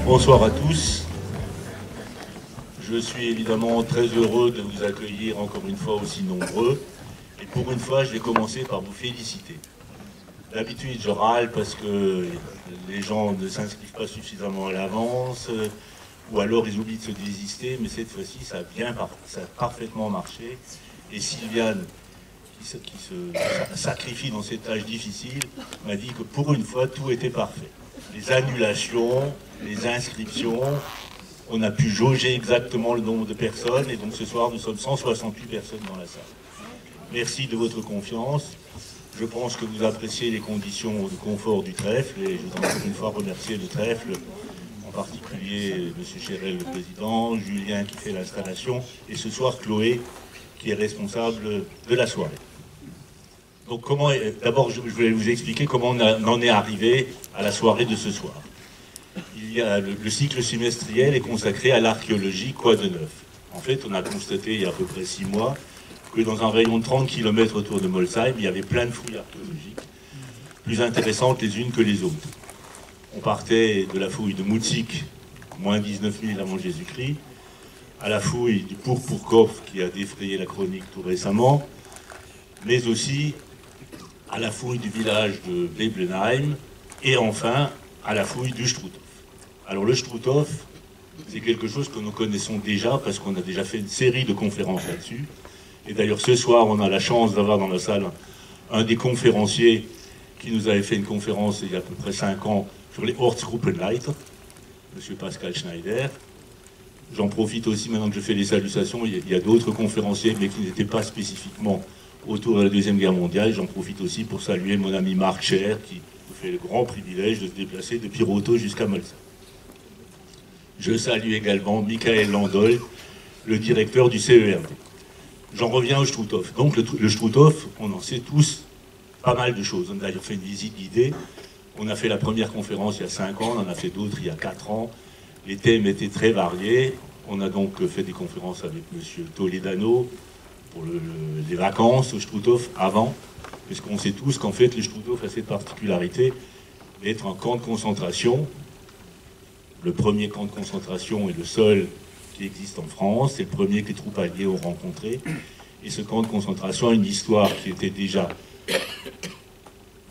Bonsoir à tous. Je suis évidemment très heureux de vous accueillir encore une fois aussi nombreux. Et pour une fois, je vais commencer par vous féliciter. D'habitude, je râle parce que les gens ne s'inscrivent pas suffisamment à l'avance, ou alors ils oublient de se désister, mais cette fois-ci, ça a parfaitement marché. Et Sylviane, qui se sacrifie dans cette tâche difficile, m'a dit que pour une fois, tout était parfait. Les annulations, les inscriptions, on a pu jauger exactement le nombre de personnes, et donc ce soir, nous sommes 168 personnes dans la salle. Merci de votre confiance. Je pense que vous appréciez les conditions de confort du trèfle, et je voudrais encore une fois remercier le trèfle, en particulier M. Chérel, le président, Julien qui fait l'installation, et ce soir Chloé, qui est responsable de la soirée. Donc d'abord je voulais vous expliquer comment on en est arrivé à la soirée de ce soir. Il y a le cycle semestriel est consacré à l'archéologie, quoi de neuf. En fait, on a constaté il y a à peu près 6 mois que dans un rayon de 30 km autour de Molsheim, il y avait plein de fouilles archéologiques, plus intéressantes les unes que les autres. On partait de la fouille de Moutzik, moins 19 000 avant Jésus-Christ, à la fouille du Pourpourkov qui a défrayé la chronique tout récemment, mais aussi à la fouille du village de Beblenheim, et enfin à la fouille du Struthof. Alors le Struthof, c'est quelque chose que nous connaissons déjà, parce qu'on a déjà fait une série de conférences là-dessus. Et d'ailleurs ce soir, on a la chance d'avoir dans la salle un des conférenciers qui nous avait fait une conférence il y a à peu près 5 ans sur les Ortsgruppenleiter, M. Pascal Schneider. J'en profite aussi maintenant que je fais les salutations, il y a d'autres conférenciers, mais qui n'étaient pas spécifiquement autour de la Deuxième Guerre mondiale. J'en profite aussi pour saluer mon ami Marc Cher, qui nous fait le grand privilège de se déplacer depuis Roto jusqu'à Molsheim. Je salue également Michael Landol, le directeur du CERD. J'en reviens au Struthof. Donc le Struthof, on en sait tous pas mal de choses. On a d'ailleurs fait une visite guidée. On a fait la première conférence il y a 5 ans, on en a fait d'autres il y a 4 ans. Les thèmes étaient très variés. On a donc fait des conférences avec M. Toledano pour les vacances au Struthof avant, puisqu'on sait tous qu'en fait le Struthof a cette particularité d'être un camp de concentration. Le premier camp de concentration est le seul qui existe en France, c'est le premier que les troupes alliées ont rencontré. Et ce camp de concentration a une histoire qui était déjà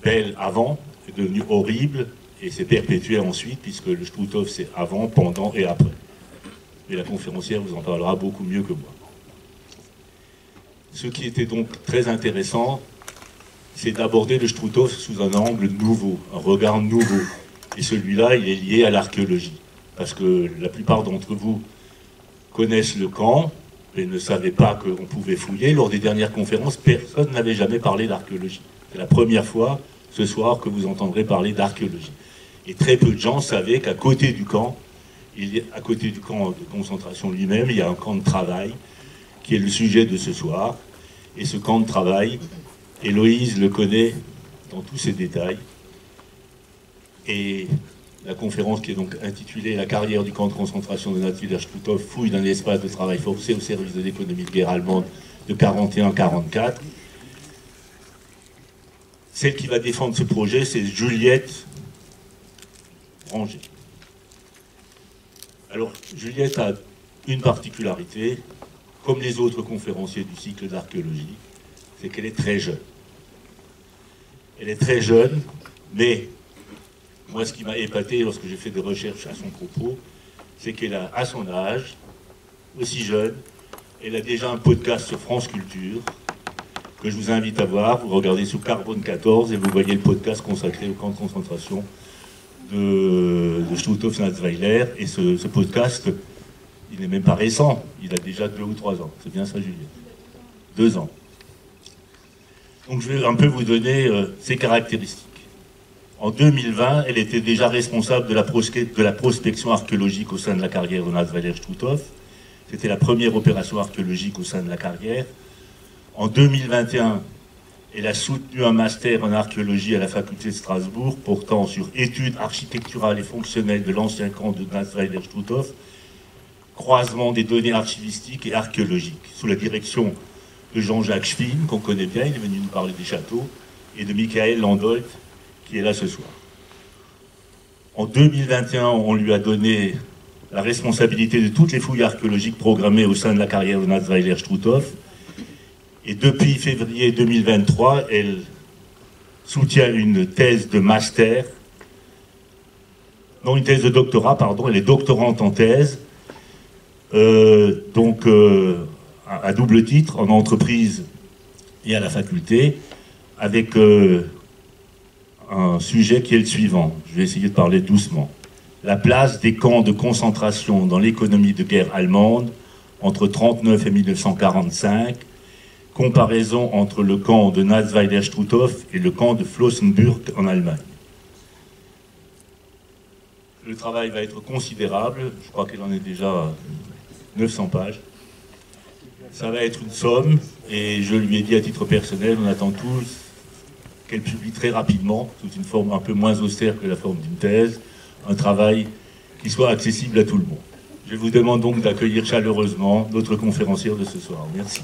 belle avant, est devenue horrible, et s'est perpétuée ensuite, puisque le Struthof c'est avant, pendant et après. Mais la conférencière vous en parlera beaucoup mieux que moi. Ce qui était donc très intéressant, c'est d'aborder le Struthof sous un angle nouveau, un regard nouveau. Et celui-là, il est lié à l'archéologie. Parce que la plupart d'entre vous connaissent le camp et ne savaient pas qu'on pouvait fouiller. Lors des dernières conférences, personne n'avait jamais parlé d'archéologie. C'est la première fois ce soir que vous entendrez parler d'archéologie. Et très peu de gens savaient qu'à côté du camp, à côté du camp de concentration lui-même, il y a un camp de travail qui est le sujet de ce soir. Et ce camp de travail, Héloïse le connaît dans tous ses détails. Et la conférence qui est donc intitulée « La carrière du camp de concentration de Nazi Struthof, fouille d'un espace de travail forcé au service de l'économie de guerre allemande de 1941-1944 ». Celle qui va défendre ce projet, c'est Juliette Ranger. Alors, Juliette a une particularité, comme les autres conférenciers du cycle d'archéologie, c'est qu'elle est très jeune. Elle est très jeune, mais moi, ce qui m'a épaté lorsque j'ai fait des recherches à son propos, c'est qu'elle a, à son âge, aussi jeune, elle a déjà un podcast sur France Culture, que je vous invite à voir. Vous regardez sous Carbone 14 et vous voyez le podcast consacré au camp de concentration de Struthof-Natzweiler. Et ce podcast, il n'est même pas récent, il a déjà 2 ou 3 ans. C'est bien ça, Juliette? 2 ans. Donc je vais un peu vous donner ses caractéristiques. En 2020, elle était déjà responsable de la prospection archéologique au sein de la carrière de Natzweiler Struthof. C'était la première opération archéologique au sein de la carrière. En 2021, elle a soutenu un master en archéologie à la faculté de Strasbourg portant sur études architecturales et fonctionnelles de l'ancien camp de Natzweiler Struthof, croisement des données archivistiques et archéologiques, sous la direction de Jean-Jacques Schwinn, qu'on connaît bien, il est venu nous parler des châteaux, et de Michael Landolt, qui est là ce soir. En 2021, on lui a donné la responsabilité de toutes les fouilles archéologiques programmées au sein de la carrière de Natzweiler-Struthof. Et depuis février 2023, elle soutient une thèse de master, non, une thèse de doctorat, pardon, elle est doctorante en thèse, à double titre, en entreprise et à la faculté, avec un sujet qui est le suivant. Je vais essayer de parler doucement. La place des camps de concentration dans l'économie de guerre allemande entre 1939 et 1945, comparaison entre le camp de Natzweiler-Struthof et le camp de Flossenbürg en Allemagne. Le travail va être considérable, je crois qu'il en est déjà 900 pages. Ça va être une somme, et je lui ai dit à titre personnel, on attend tous qu'elle publie très rapidement, sous une forme un peu moins austère que la forme d'une thèse, un travail qui soit accessible à tout le monde. Je vous demande donc d'accueillir chaleureusement notre conférencière de ce soir. Merci.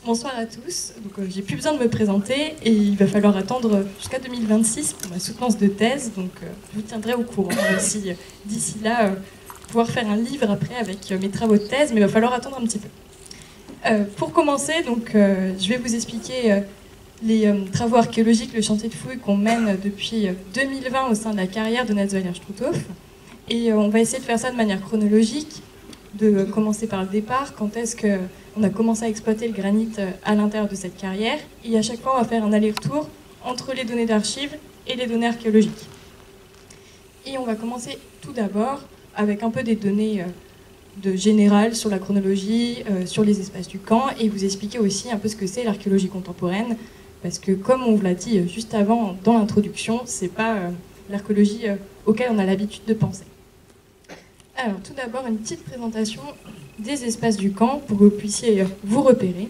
Bonsoir à tous. J'ai plus besoin de me présenter et il va falloir attendre jusqu'à 2026 pour ma soutenance de thèse. Donc je vous tiendrai au courant aussi d'ici là pouvoir faire un livre après avec mes travaux de thèse, mais il va falloir attendre un petit peu. Pour commencer, je vais vous expliquer les travaux archéologiques, le chantier de fouilles qu'on mène depuis 2020 au sein de la carrière de Natzweiler-Struthof. Et on va essayer de faire ça de manière chronologique, de commencer par le départ, quand est-ce qu'on a commencé à exploiter le granit à l'intérieur de cette carrière. Et à chaque fois, on va faire un aller-retour entre les données d'archives et les données archéologiques. Et on va commencer tout d'abord avec un peu des données générales sur la chronologie, sur les espaces du camp, et vous expliquer aussi un peu ce que c'est l'archéologie contemporaine, parce que comme on vous l'a dit juste avant dans l'introduction, c'est pas l'archéologie auquel on a l'habitude de penser. Alors, tout d'abord, une petite présentation des espaces du camp pour que vous puissiez vous repérer,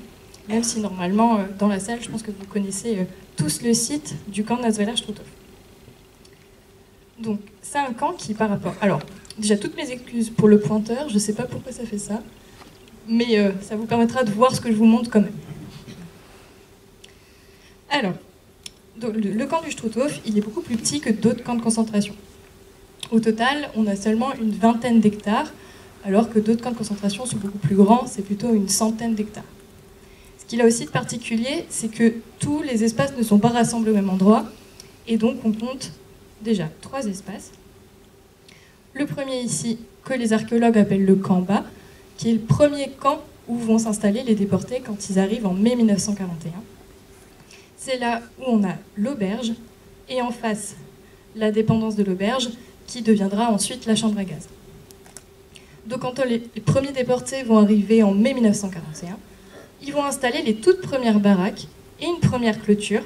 même si normalement, dans la salle, je pense que vous connaissez tous le site du camp de Natzweiler-Struthof. Donc, c'est un camp qui, par rapport... Alors, déjà, toutes mes excuses pour le pointeur, je ne sais pas pourquoi ça fait ça, mais ça vous permettra de voir ce que je vous montre quand même. Alors, donc, le camp du Struthof, il est beaucoup plus petit que d'autres camps de concentration. Au total, on a seulement une vingtaine d'hectares, alors que d'autres camps de concentration sont beaucoup plus grands, c'est plutôt une centaine d'hectares. Ce qu'il a aussi de particulier, c'est que tous les espaces ne sont pas rassemblés au même endroit, et donc on compte déjà 3 espaces. Le premier ici, que les archéologues appellent le camp bas, qui est le premier camp où vont s'installer les déportés quand ils arrivent en mai 1941. C'est là où on a l'auberge, et en face, la dépendance de l'auberge, qui deviendra ensuite la chambre à gaz. Donc quand les premiers déportés vont arriver en mai 1941, ils vont installer les toutes premières baraques et une première clôture,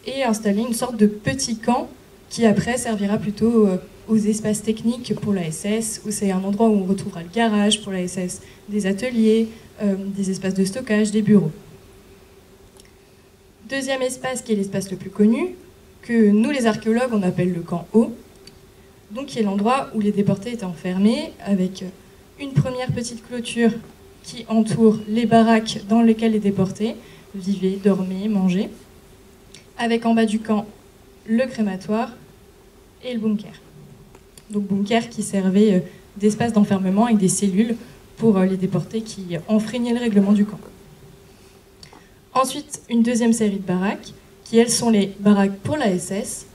et installer une sorte de petit camp qui après servira plutôt aux espaces techniques pour la SS, où c'est un endroit où on retrouvera le garage pour la SS, des ateliers, des espaces de stockage, des bureaux. Deuxième espace, qui est l'espace le plus connu, que nous les archéologues on appelle le camp haut, donc qui est l'endroit où les déportés étaient enfermés, avec une première petite clôture qui entoure les baraques dans lesquelles les déportés vivaient, dormaient, mangeaient, avec en bas du camp le crématoire et le bunker. Donc bunker qui servait d'espace d'enfermement avec des cellules pour les déportés qui enfreignaient le règlement du camp. Ensuite, une deuxième série de baraques, qui elles sont les baraques pour la SS,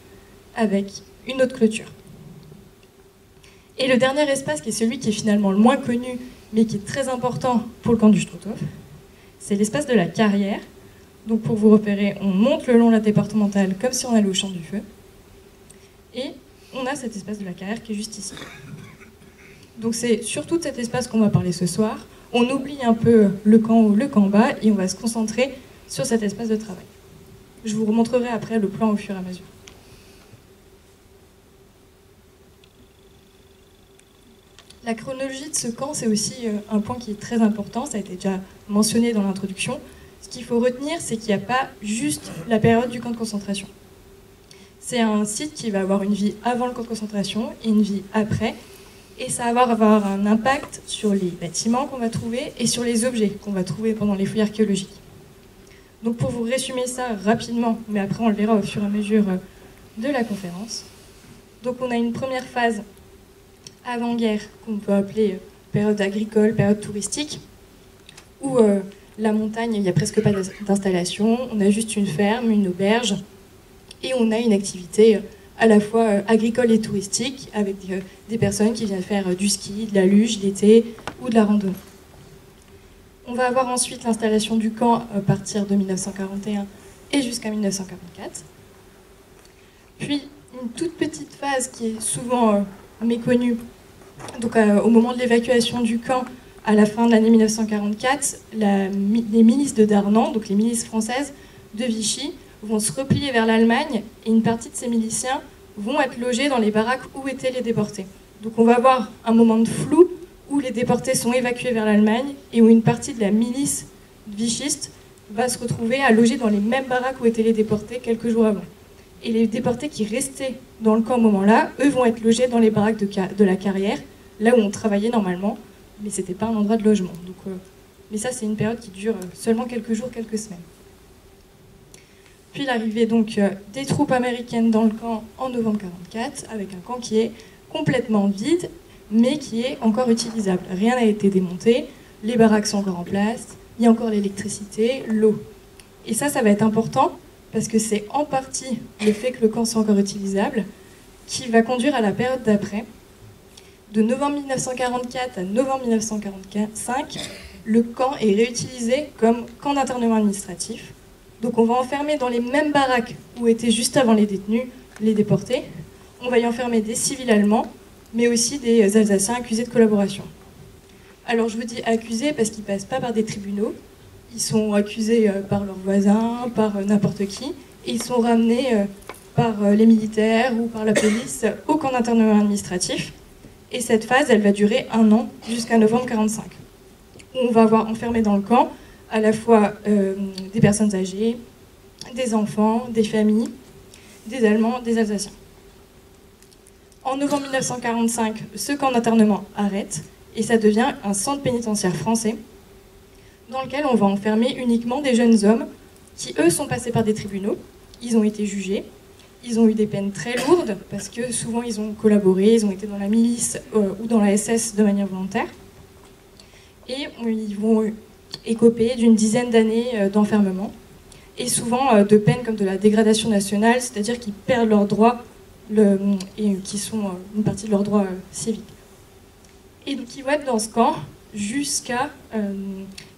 avec une autre clôture. Et le dernier espace, qui est celui qui est finalement le moins connu, mais qui est très important pour le camp du Struthof, c'est l'espace de la carrière. Donc pour vous repérer, on monte le long de la départementale comme si on allait au champ du feu. Et on a cet espace de la carrière qui est juste ici. Donc c'est sur tout cet espace qu'on va parler ce soir. On oublie un peu le camp haut, le camp bas, et on va se concentrer sur cet espace de travail. Je vous remontrerai après le plan au fur et à mesure. La chronologie de ce camp, c'est aussi un point qui est très important, ça a été déjà mentionné dans l'introduction. Ce qu'il faut retenir, c'est qu'il n'y a pas juste la période du camp de concentration. C'est un site qui va avoir une vie avant le camp de concentration et une vie après, et ça va avoir un impact sur les bâtiments qu'on va trouver et sur les objets qu'on va trouver pendant les fouilles archéologiques. Donc pour vous résumer ça rapidement, mais après on le verra au fur et à mesure de la conférence. Donc on a une première phase avant-guerre qu'on peut appeler période agricole, période touristique, où la montagne, il n'y a presque pas d'installation, on a juste une ferme, une auberge, et on a une activité à la fois agricole et touristique, avec des personnes qui viennent faire du ski, de la luge l'été ou de la randonnée. On va avoir ensuite l'installation du camp à partir de 1941 et jusqu'à 1944. Puis une toute petite phase qui est souvent méconnue. Donc au moment de l'évacuation du camp, à la fin de l'année 1944, les milices de Darnand, donc les milices françaises de Vichy, vont se replier vers l'Allemagne et une partie de ces miliciens vont être logés dans les baraques où étaient les déportés. Donc on va avoir un moment de flou où les déportés sont évacués vers l'Allemagne et où une partie de la milice vichiste va se retrouver à loger dans les mêmes baraques où étaient les déportés quelques jours avant. Et les déportés qui restaient dans le camp au moment-là, eux vont être logés dans les baraques de la carrière, là où on travaillait normalement, mais ce n'était pas un endroit de logement. Donc, mais ça, c'est une période qui dure seulement quelques jours, quelques semaines. Puis l'arrivée donc des troupes américaines dans le camp en novembre 1944, avec un camp qui est complètement vide, mais qui est encore utilisable. Rien n'a été démonté, les baraques sont encore en place, il y a encore l'électricité, l'eau. Et ça va être important, parce que c'est en partie le fait que le camp soit encore utilisable qui va conduire à la période d'après. De novembre 1944 à novembre 1945, le camp est réutilisé comme camp d'internement administratif. Donc on va enfermer dans les mêmes baraques où étaient juste avant les détenus, les déportés. On va y enfermer des civils allemands, mais aussi des Alsaciens accusés de collaboration. Alors je vous dis accusés parce qu'ils ne passent pas par des tribunaux. Ils sont accusés par leurs voisins, par n'importe qui, et ils sont ramenés par les militaires ou par la police au camp d'internement administratif. Et cette phase, elle va durer 1 an, jusqu'à novembre 1945. On va avoir enfermé dans le camp à la fois des personnes âgées, des enfants, des familles, des Allemands, des Alsaciens. En novembre 1945, ce camp d'internement arrête, et ça devient un centre pénitentiaire français, dans lequel on va enfermer uniquement des jeunes hommes qui, eux, sont passés par des tribunaux. Ils ont été jugés, ils ont eu des peines très lourdes, parce que souvent ils ont collaboré, ils ont été dans la milice ou dans la SS de manière volontaire. Et ils vont écoper d'une dizaine d'années d'enfermement, et souvent de peines comme de la dégradation nationale, c'est-à-dire qu'ils perdent leurs droits, et qui sont une partie de leurs droits civiques. Et donc ils vont être dans ce camp jusqu'à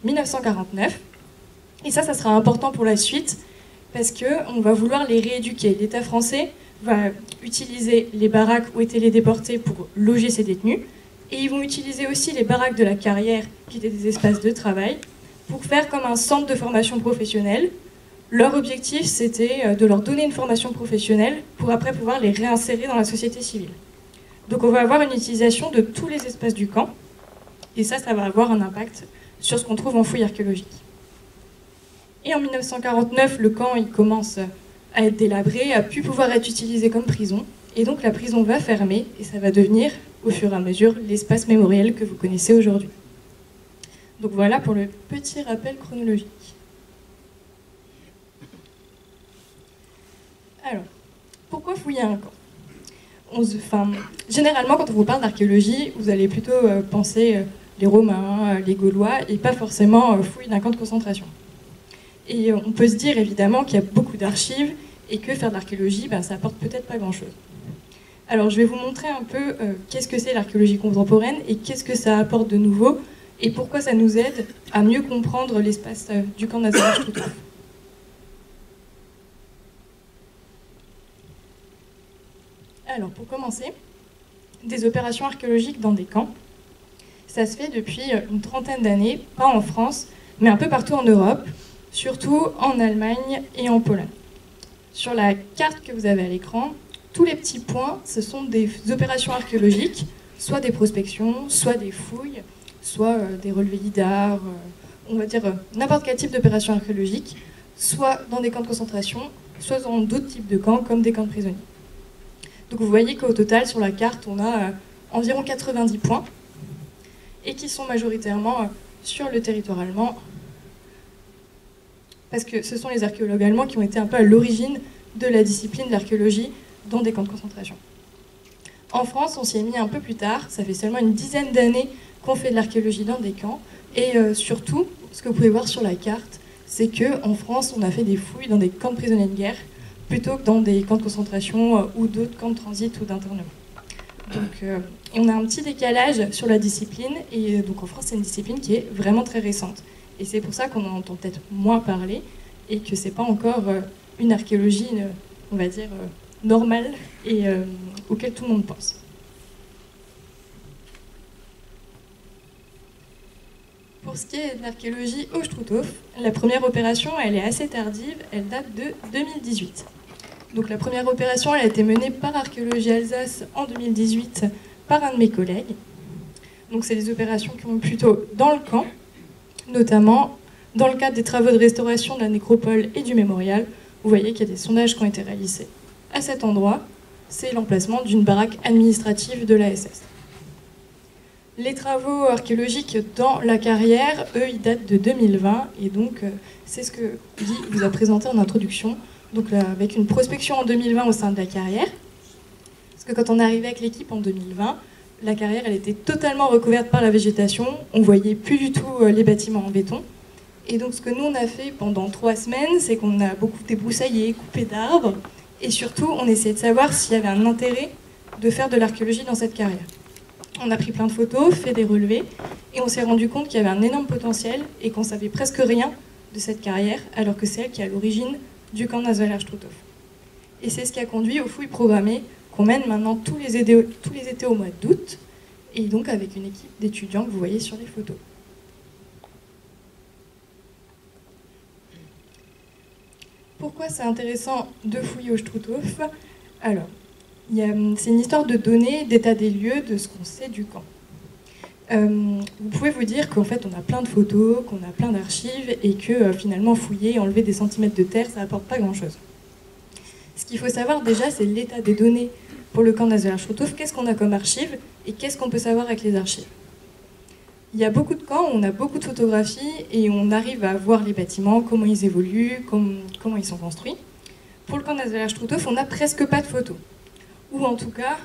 1949. Et ça sera important pour la suite, parce qu'on va vouloir les rééduquer. L'État français va utiliser les baraques où étaient les déportés pour loger ces détenus, et ils vont utiliser aussi les baraques de la carrière, qui étaient des espaces de travail, pour faire comme un centre de formation professionnelle. Leur objectif, c'était de leur donner une formation professionnelle pour après pouvoir les réinsérer dans la société civile. Donc on va avoir une utilisation de tous les espaces du camp, et ça va avoir un impact sur ce qu'on trouve en fouilles archéologiques. Et en 1949, le camp il commence à être délabré, à plus pouvoir être utilisé comme prison, et donc la prison va fermer, et ça va devenir, au fur et à mesure, l'espace mémoriel que vous connaissez aujourd'hui. Donc voilà pour le petit rappel chronologique. Alors, pourquoi fouiller un camp ? Généralement, quand on vous parle d'archéologie, vous allez plutôt penser les Romains, les Gaulois, et pas forcément fouille d'un camp de concentration. Et on peut se dire évidemment qu'il y a beaucoup d'archives, et que faire de l'archéologie, ça apporte peut-être pas grand-chose. Alors je vais vous montrer un peu qu'est-ce que c'est l'archéologie contemporaine, et qu'est-ce que ça apporte de nouveau, et pourquoi ça nous aide à mieux comprendre l'espace du camp Nazaire-Struthof. Alors, pour commencer, des opérations archéologiques dans des camps, ça se fait depuis une trentaine d'années, pas en France, mais un peu partout en Europe, surtout en Allemagne et en Pologne. Sur la carte que vous avez à l'écran, tous les petits points, ce sont des opérations archéologiques, soit des prospections, soit des fouilles, soit des relevés d'art, on va dire n'importe quel type d'opération archéologique, soit dans des camps de concentration, soit dans d'autres types de camps, comme des camps de prisonniers. Donc vous voyez qu'au total, sur la carte, on a environ 90 points, et qui sont majoritairement sur le territoire allemand parce que ce sont les archéologues allemands qui ont été un peu à l'origine de la discipline de l'archéologie dans des camps de concentration. En France, on s'y est mis un peu plus tard, ça fait seulement une dizaine d'années qu'on fait de l'archéologie dans des camps, et surtout, ce que vous pouvez voir sur la carte, c'est qu'en France, on a fait des fouilles dans des camps de prisonniers de guerre, plutôt que dans des camps de concentration ou d'autres camps de transit ou d'internement. Donc, on a un petit décalage sur la discipline, et donc en France, c'est une discipline qui est vraiment très récente. Et c'est pour ça qu'on en entend peut-être moins parler, et que c'est pas encore une archéologie, on va dire, normale, et auquel tout le monde pense. Pour ce qui est de l'archéologie au Struthof, la première opération, elle est assez tardive, elle date de 2018. Donc la première opération, elle a été menée par Archéologie Alsace en 2018 par un de mes collègues. Donc c'est des opérations qui vont plutôt dans le camp, notamment dans le cadre des travaux de restauration de la nécropole et du mémorial. Vous voyez qu'il y a des sondages qui ont été réalisés à cet endroit. C'est l'emplacement d'une baraque administrative de la SS. Les travaux archéologiques dans la carrière, eux, ils datent de 2020, et donc c'est ce que Guy vous a présenté en introduction, donc avec une prospection en 2020 au sein de la carrière. Parce que quand on est arrivé avec l'équipe en 2020, la carrière, elle était totalement recouverte par la végétation, on voyait plus du tout les bâtiments en béton. Et donc ce que nous on a fait pendant 3 semaines, c'est qu'on a beaucoup débroussaillé, coupé d'arbres, et surtout on essayait de savoir s'il y avait un intérêt de faire de l'archéologie dans cette carrière. On a pris plein de photos, fait des relevés, et on s'est rendu compte qu'il y avait un énorme potentiel et qu'on savait presque rien de cette carrière, alors que c'est elle qui est à l'origine du camp Nassweiler-Struthof. Et c'est ce qui a conduit aux fouilles programmées qu'on mène maintenant tous les étés au mois d'août, et donc avec une équipe d'étudiants que vous voyez sur les photos. Pourquoi c'est intéressant de fouiller au Struthof? Alors, c'est une histoire de données, d'état des lieux, de ce qu'on sait du camp. Vous pouvez vous dire qu'en fait on a plein de photos, qu'on a plein d'archives, et que finalement fouiller, enlever des centimètres de terre, ça n'apporte pas grand-chose. Ce qu'il faut savoir déjà, c'est l'état des données pour le camp Nassweiler-Struthof. Qu'est-ce qu'on a comme archives et qu'est-ce qu'on peut savoir avec les archives? Il y a beaucoup de camps, on a beaucoup de photographies et on arrive à voir les bâtiments, comment ils évoluent, comment ils sont construits. Pour le camp Nassweiler-Struthof, on n'a presque pas de photos. Ou en tout cas,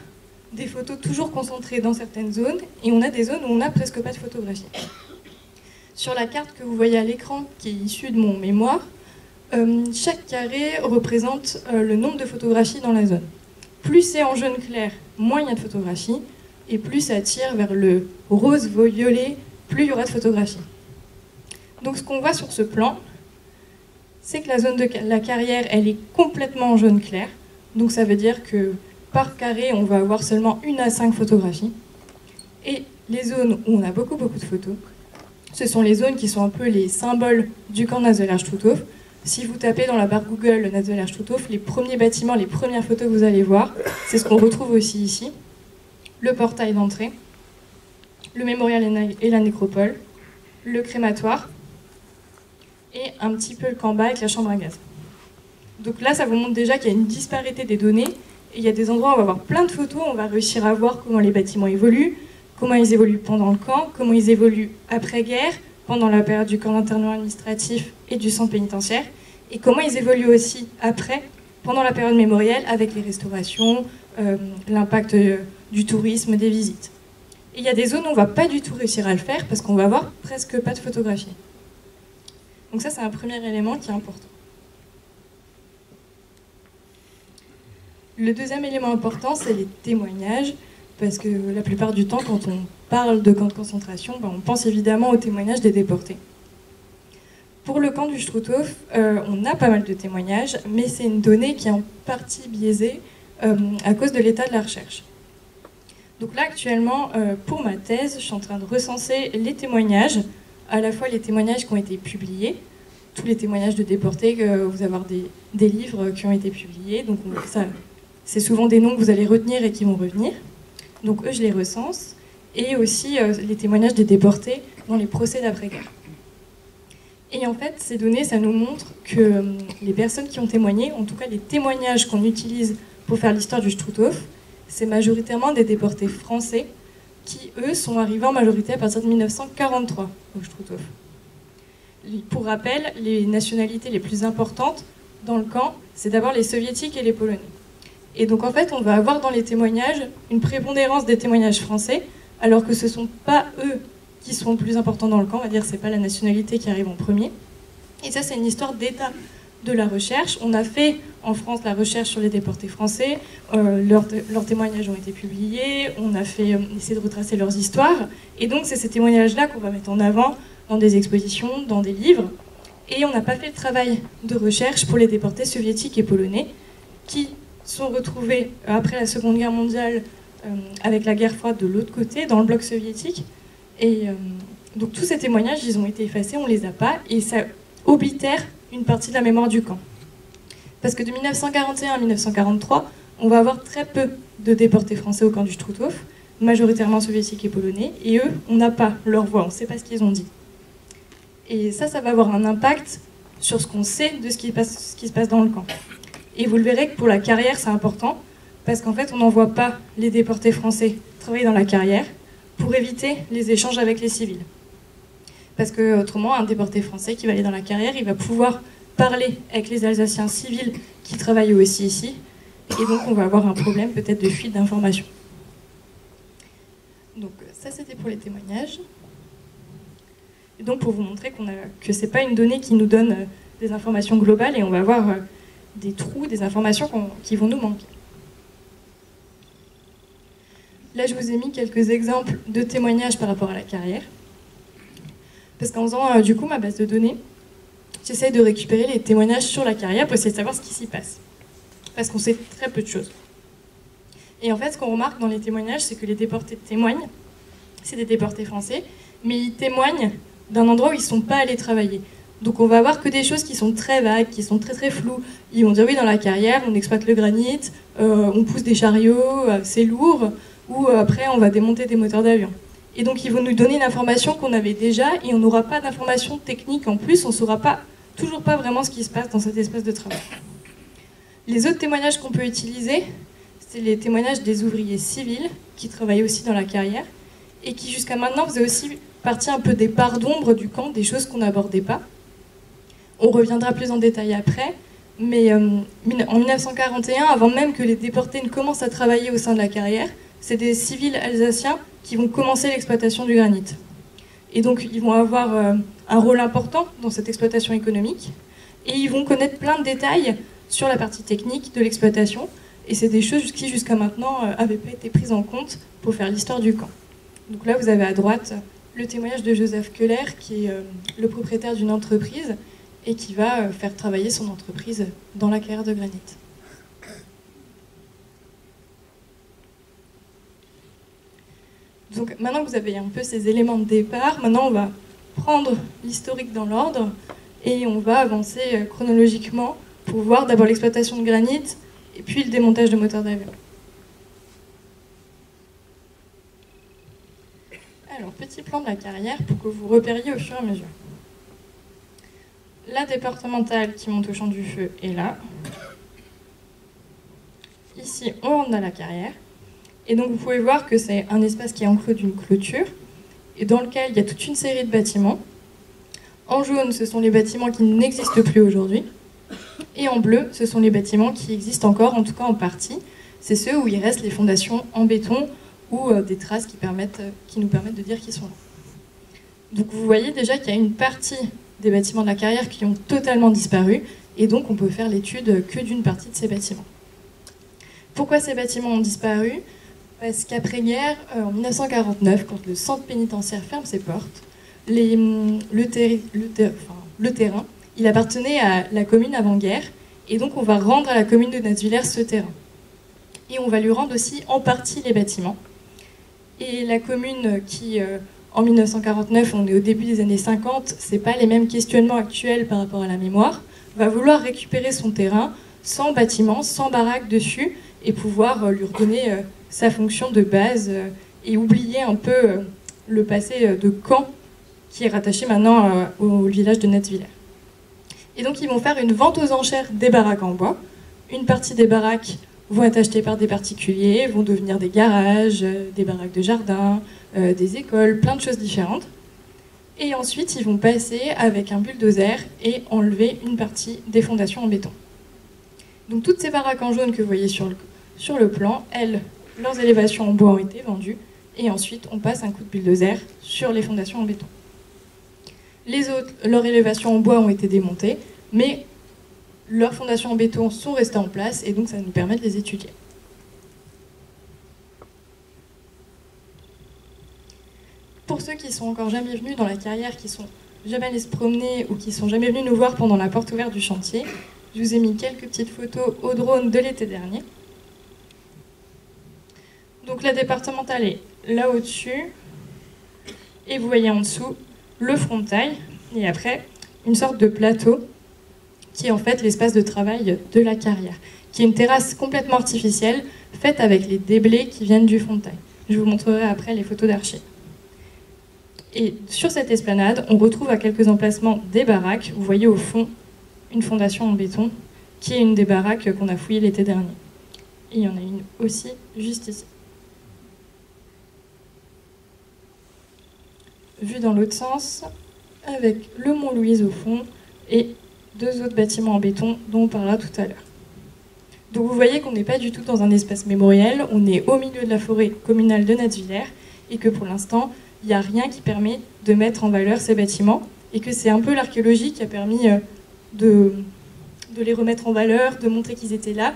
des photos toujours concentrées dans certaines zones, et on a des zones où on n'a presque pas de photographie. Sur la carte que vous voyez à l'écran, qui est issue de mon mémoire, chaque carré représente le nombre de photographies dans la zone. Plus c'est en jaune clair, moins il y a de photographies, et plus ça tire vers le rose-violet, plus il y aura de photographies. Donc ce qu'on voit sur ce plan, c'est que la zone de la carrière, elle est complètement en jaune clair, donc ça veut dire que par carré, on va avoir seulement 1 à 5 photographies. Et les zones où on a beaucoup de photos, ce sont les zones qui sont un peu les symboles du camp Nassweiler-Struthof. Si vous tapez dans la barre Google Nassweiler-Struthof, les premiers bâtiments, les premières photos que vous allez voir, c'est ce qu'on retrouve aussi ici. Le portail d'entrée, le mémorial et la nécropole, le crématoire, et un petit peu le camp bas avec la chambre à gaz. Donc là, ça vous montre déjà qu'il y a une disparité des données. Et il y a des endroits où on va avoir plein de photos, on va réussir à voir comment les bâtiments évoluent, comment ils évoluent pendant le camp, comment ils évoluent après-guerre, pendant la période du camp d'internement administratif et du centre pénitentiaire, et comment ils évoluent aussi après, pendant la période mémorielle, avec les restaurations, l'impact du tourisme, des visites. Et il y a des zones où on ne va pas du tout réussir à le faire, parce qu'on va avoir presque pas de photographies. Donc ça, c'est un premier élément qui est important. Le deuxième élément important, c'est les témoignages, parce que la plupart du temps, quand on parle de camp de concentration, on pense évidemment aux témoignages des déportés. Pour le camp du Struthof, on a pas mal de témoignages, mais c'est une donnée qui est en partie biaisée à cause de l'état de la recherche. Donc là, actuellement, pour ma thèse, je suis en train de recenser les témoignages, à la fois les témoignages qui ont été publiés, tous les témoignages de déportés, vous allez avoir des livres qui ont été publiés, donc c'est souvent des noms que vous allez retenir et qui vont revenir. Donc eux, je les recense. Et aussi les témoignages des déportés dans les procès d'après-guerre. Et en fait, ces données, ça nous montre que les personnes qui ont témoigné, en tout cas les témoignages qu'on utilise pour faire l'histoire du Struthof, c'est majoritairement des déportés français qui, eux, sont arrivés en majorité à partir de 1943 au Struthof. pour rappel, les nationalités les plus importantes dans le camp, c'est d'abord les soviétiques et les polonais. Et donc en fait, on va avoir dans les témoignages une prépondérance des témoignages français, alors que ce ne sont pas eux qui sont le plus importants dans le camp, on va dire que ce n'est pas la nationalité qui arrive en premier. Et ça, c'est une histoire d'état de la recherche. On a fait en France la recherche sur les déportés français, leurs témoignages ont été publiés, on a essayé de retracer leurs histoires, et donc c'est ces témoignages-là qu'on va mettre en avant dans des expositions, dans des livres, et on n'a pas fait le travail de recherche pour les déportés soviétiques et polonais, qui sont retrouvés après la Seconde Guerre mondiale, avec la guerre froide de l'autre côté, dans le bloc soviétique, et donc tous ces témoignages, ils ont été effacés, on les a pas, et ça oblitère une partie de la mémoire du camp. Parce que de 1941 à 1943, on va avoir très peu de déportés français au camp du Struthof, majoritairement soviétiques et polonais, et eux, on n'a pas leur voix, on ne sait pas ce qu'ils ont dit. Et ça va avoir un impact sur ce qu'on sait de ce qui se passe dans le camp. Et vous le verrez que pour la carrière, c'est important, parce qu'en fait, on n'envoie pas les déportés français travailler dans la carrière pour éviter les échanges avec les civils. Parce que autrement, un déporté français qui va aller dans la carrière, il va pouvoir parler avec les Alsaciens civils qui travaillent aussi ici, et donc on va avoir un problème peut-être de fuite d'informations. Donc ça, c'était pour les témoignages. Et donc pour vous montrer que ce n'est pas une donnée qui nous donne des informations globales, et on va avoir des trous, des informations qui vont nous manquer. Là, je vous ai mis quelques exemples de témoignages par rapport à la carrière. Parce qu'en faisant du coup ma base de données, j'essaye de récupérer les témoignages sur la carrière pour essayer de savoir ce qui s'y passe. Parce qu'on sait très peu de choses. Et en fait, ce qu'on remarque dans les témoignages, c'est que les déportés témoignent, c'est des déportés français, mais ils témoignent d'un endroit où ils ne sont pas allés travailler. Donc on va avoir que des choses qui sont très vagues, qui sont très très floues. Ils vont dire oui, dans la carrière, on exploite le granit, on pousse des chariots, c'est lourd, ou après on va démonter des moteurs d'avion. Et donc ils vont nous donner une information qu'on avait déjà, et on n'aura pas d'informations techniques en plus, on ne saura toujours pas vraiment ce qui se passe dans cet espace de travail. Les autres témoignages qu'on peut utiliser, c'est les témoignages des ouvriers civils qui travaillaient aussi dans la carrière et qui jusqu'à maintenant faisaient aussi partie un peu des parts d'ombre du camp, des choses qu'on n'abordait pas. On reviendra plus en détail après, mais en 1941, avant même que les déportés ne commencent à travailler au sein de la carrière, c'est des civils alsaciens qui vont commencer l'exploitation du granit. Et donc ils vont avoir un rôle important dans cette exploitation économique, et ils vont connaître plein de détails sur la partie technique de l'exploitation, et c'est des choses qui jusqu'à maintenant n'avaient pas été prises en compte pour faire l'histoire du camp. Donc là vous avez à droite le témoignage de Joseph Keller, qui est le propriétaire d'une entreprise, et qui va faire travailler son entreprise dans la carrière de granit. Donc maintenant que vous avez un peu ces éléments de départ, maintenant on va prendre l'historique dans l'ordre et on va avancer chronologiquement pour voir d'abord l'exploitation de granit et puis le démontage de moteurs d'avion. Alors, petit plan de la carrière pour que vous repériez au fur et à mesure. La départementale qui monte au champ du feu est là. Ici, on rentre dans la carrière. Et donc vous pouvez voir que c'est un espace qui est enclos d'une clôture et dans lequel il y a toute une série de bâtiments. En jaune, ce sont les bâtiments qui n'existent plus aujourd'hui. Et en bleu, ce sont les bâtiments qui existent encore, en tout cas en partie. C'est ceux où il reste les fondations en béton ou des traces qui nous permettent de dire qu'ils sont là. Donc vous voyez déjà qu'il y a une partie des bâtiments de la carrière qui ont totalement disparu et donc on peut faire l'étude que d'une partie de ces bâtiments. Pourquoi ces bâtiments ont disparu ? Parce qu'après-guerre, en 1949, quand le centre pénitentiaire ferme ses portes, le terrain, il appartenait à la commune avant-guerre, et donc on va rendre à la commune de Natzwiller ce terrain. Et on va lui rendre aussi en partie les bâtiments. Et la commune qui, en 1949, on est au début des années 50, c'est pas les mêmes questionnements actuels par rapport à la mémoire, va vouloir récupérer son terrain sans bâtiment, sans baraque dessus, et pouvoir lui redonner sa fonction de base et oublier un peu le passé de Caen qui est rattaché maintenant au village de Natzwiller. Et donc ils vont faire une vente aux enchères des baraques en bois. Une partie des baraques vont être achetées par des particuliers, vont devenir des garages, des baraques de jardin, des écoles, plein de choses différentes. Et ensuite, ils vont passer avec un bulldozer et enlever une partie des fondations en béton. Donc toutes ces baraques en jaune que vous voyez sur le plan, leurs élévations en bois ont été vendues, et ensuite on passe un coup de bulldozer sur les fondations en béton. Les autres, leurs élévations en bois ont été démontées, mais leurs fondations en béton sont restées en place, et donc ça nous permet de les étudier. Pour ceux qui sont encore jamais venus dans la carrière, qui sont jamais allés se promener ou qui sont jamais venus nous voir pendant la porte ouverte du chantier, je vous ai mis quelques petites photos au drone de l'été dernier. Donc la départementale est là au-dessus, et vous voyez en dessous le frontail, et après une sorte de plateau qui est en fait l'espace de travail de la carrière, qui est une terrasse complètement artificielle faite avec les déblais qui viennent du frontail. Je vous montrerai après les photos d'archives. Et sur cette esplanade, on retrouve à quelques emplacements des baraques. Vous voyez au fond une fondation en béton, qui est une des baraques qu'on a fouillées l'été dernier. Et il y en a une aussi juste ici. Vue dans l'autre sens, avec le Mont Louise au fond et deux autres bâtiments en béton dont on parlera tout à l'heure. Donc vous voyez qu'on n'est pas du tout dans un espace mémoriel, on est au milieu de la forêt communale de Natsvillers et que pour l'instant, il n'y a rien qui permet de mettre en valeur ces bâtiments et que c'est un peu l'archéologie qui a permis de les remettre en valeur, de montrer qu'ils étaient là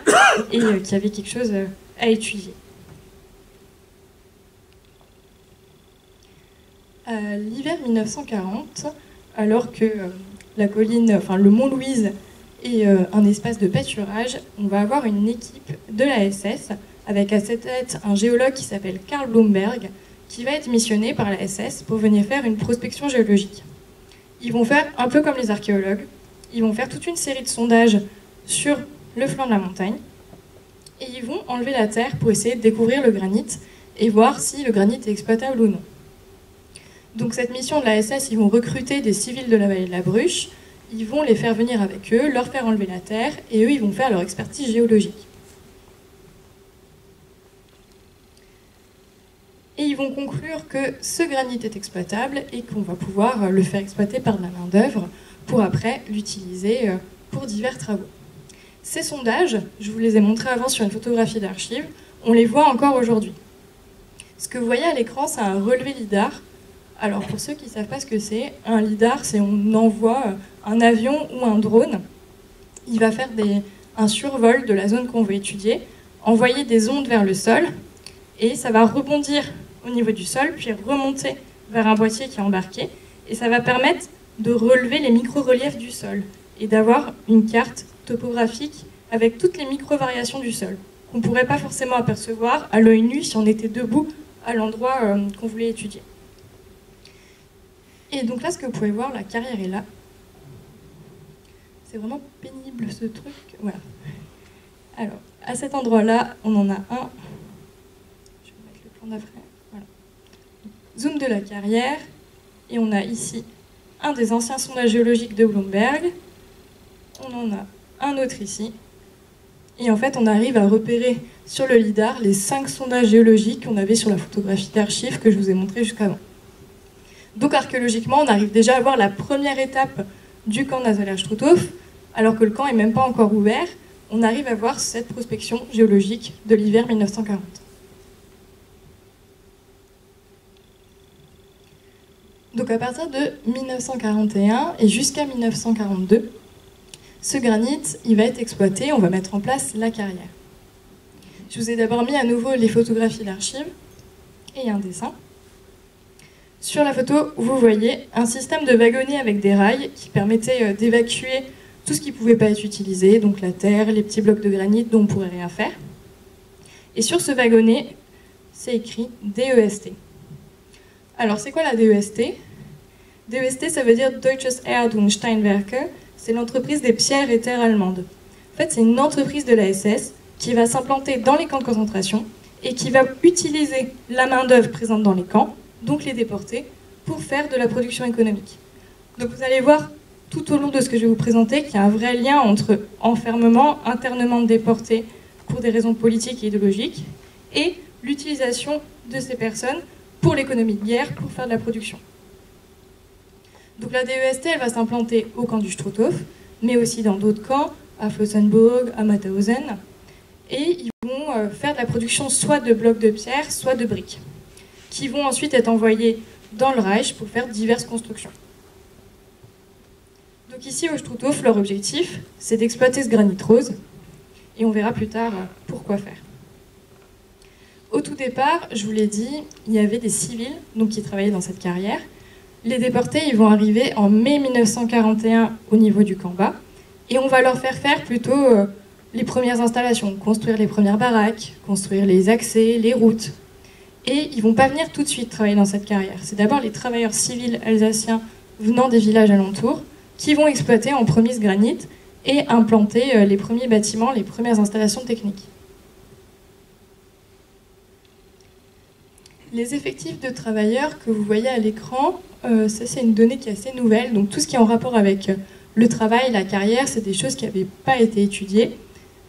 et qu'il y avait quelque chose à étudier. À l'hiver 1940, alors que la colline, enfin le Mont Louise est un espace de pâturage, on va avoir une équipe de la SS avec à sa tête un géologue qui s'appelle Carl Blomberg, qui va être missionné par la SS pour venir faire une prospection géologique. Ils vont faire un peu comme les archéologues, ils vont faire toute une série de sondages sur le flanc de la montagne et ils vont enlever la terre pour essayer de découvrir le granit et voir si le granit est exploitable ou non. Donc cette mission de la SS, ils vont recruter des civils de la vallée de la Bruche, ils vont les faire venir avec eux, leur faire enlever la terre et eux ils vont faire leur expertise géologique. Et ils vont conclure que ce granit est exploitable et qu'on va pouvoir le faire exploiter par de la main-d'œuvre pour après l'utiliser pour divers travaux. Ces sondages, je vous les ai montrés avant sur une photographie d'archives, on les voit encore aujourd'hui. Ce que vous voyez à l'écran, c'est un relevé lidar. Alors pour ceux qui ne savent pas ce que c'est, un lidar, c'est on envoie un avion ou un drone. Il va faire un survol de la zone qu'on veut étudier, envoyer des ondes vers le sol, et ça va rebondir au niveau du sol, puis remonter vers un boîtier qui est embarqué, et ça va permettre de relever les micro-reliefs du sol, et d'avoir une carte topographique avec toutes les micro-variations du sol, qu'on ne pourrait pas forcément apercevoir à l'œil nu si on était debout à l'endroit qu'on voulait étudier. Et donc là, ce que vous pouvez voir, la carrière est là. C'est vraiment pénible ce truc. Voilà. Alors, à cet endroit-là, on en a un. Je vais mettre le plan d'après. Voilà. Zoom de la carrière. Et on a ici un des anciens sondages géologiques de Blomberg. On en a un autre ici. Et en fait, on arrive à repérer sur le lidar les 5 sondages géologiques qu'on avait sur la photographie d'archives que je vous ai montré jusqu'avant. Donc archéologiquement, on arrive déjà à voir la première étape du camp Nazoller-Struthof, alors que le camp n'est même pas encore ouvert. On arrive à voir cette prospection géologique de l'hiver 1940. Donc à partir de 1941 et jusqu'à 1942, ce granit, il va être exploité, on va mettre en place la carrière. Je vous ai d'abord mis à nouveau les photographies d'archives et un dessin. Sur la photo, vous voyez un système de wagonnets avec des rails qui permettait d'évacuer tout ce qui ne pouvait pas être utilisé, donc la terre, les petits blocs de granit dont on ne pourrait rien faire. Et sur ce wagonnet, c'est écrit DEST. Alors, c'est quoi la DEST? DEST, ça veut dire Deutsches Erd- und Steinwerke. C'est l'entreprise des pierres et terres allemandes. En fait, c'est une entreprise de la SS qui va s'implanter dans les camps de concentration et qui va utiliser la main-d'œuvre présente dans les camps, donc les déportés, pour faire de la production économique. Donc vous allez voir tout au long de ce que je vais vous présenter qu'il y a un vrai lien entre enfermement, internement de déportés pour des raisons politiques et idéologiques, et l'utilisation de ces personnes pour l'économie de guerre, pour faire de la production. Donc la DEST, elle va s'implanter au camp du Struthof, mais aussi dans d'autres camps, à Flossenburg, à Mauthausen. Et ils vont faire de la production soit de blocs de pierre, soit de briques, qui vont ensuite être envoyés dans le Reich pour faire diverses constructions. Donc ici, au Struthof, leur objectif, c'est d'exploiter ce granit rose, et on verra plus tard pourquoi faire. Au tout départ, je vous l'ai dit, il y avait des civils donc, qui travaillaient dans cette carrière. Les déportés, ils vont arriver en mai 1941 au niveau du camp bas, et on va leur faire plutôt les premières installations, construire les premières baraques, construire les accès, les routes. Et ils ne vont pas venir tout de suite travailler dans cette carrière. C'est d'abord les travailleurs civils alsaciens venant des villages alentours qui vont exploiter en premier ce granit et implanter les premiers bâtiments, les premières installations techniques. Les effectifs de travailleurs que vous voyez à l'écran, ça c'est une donnée qui est assez nouvelle. Donc tout ce qui est en rapport avec le travail, la carrière, c'est des choses qui n'avaient pas été étudiées.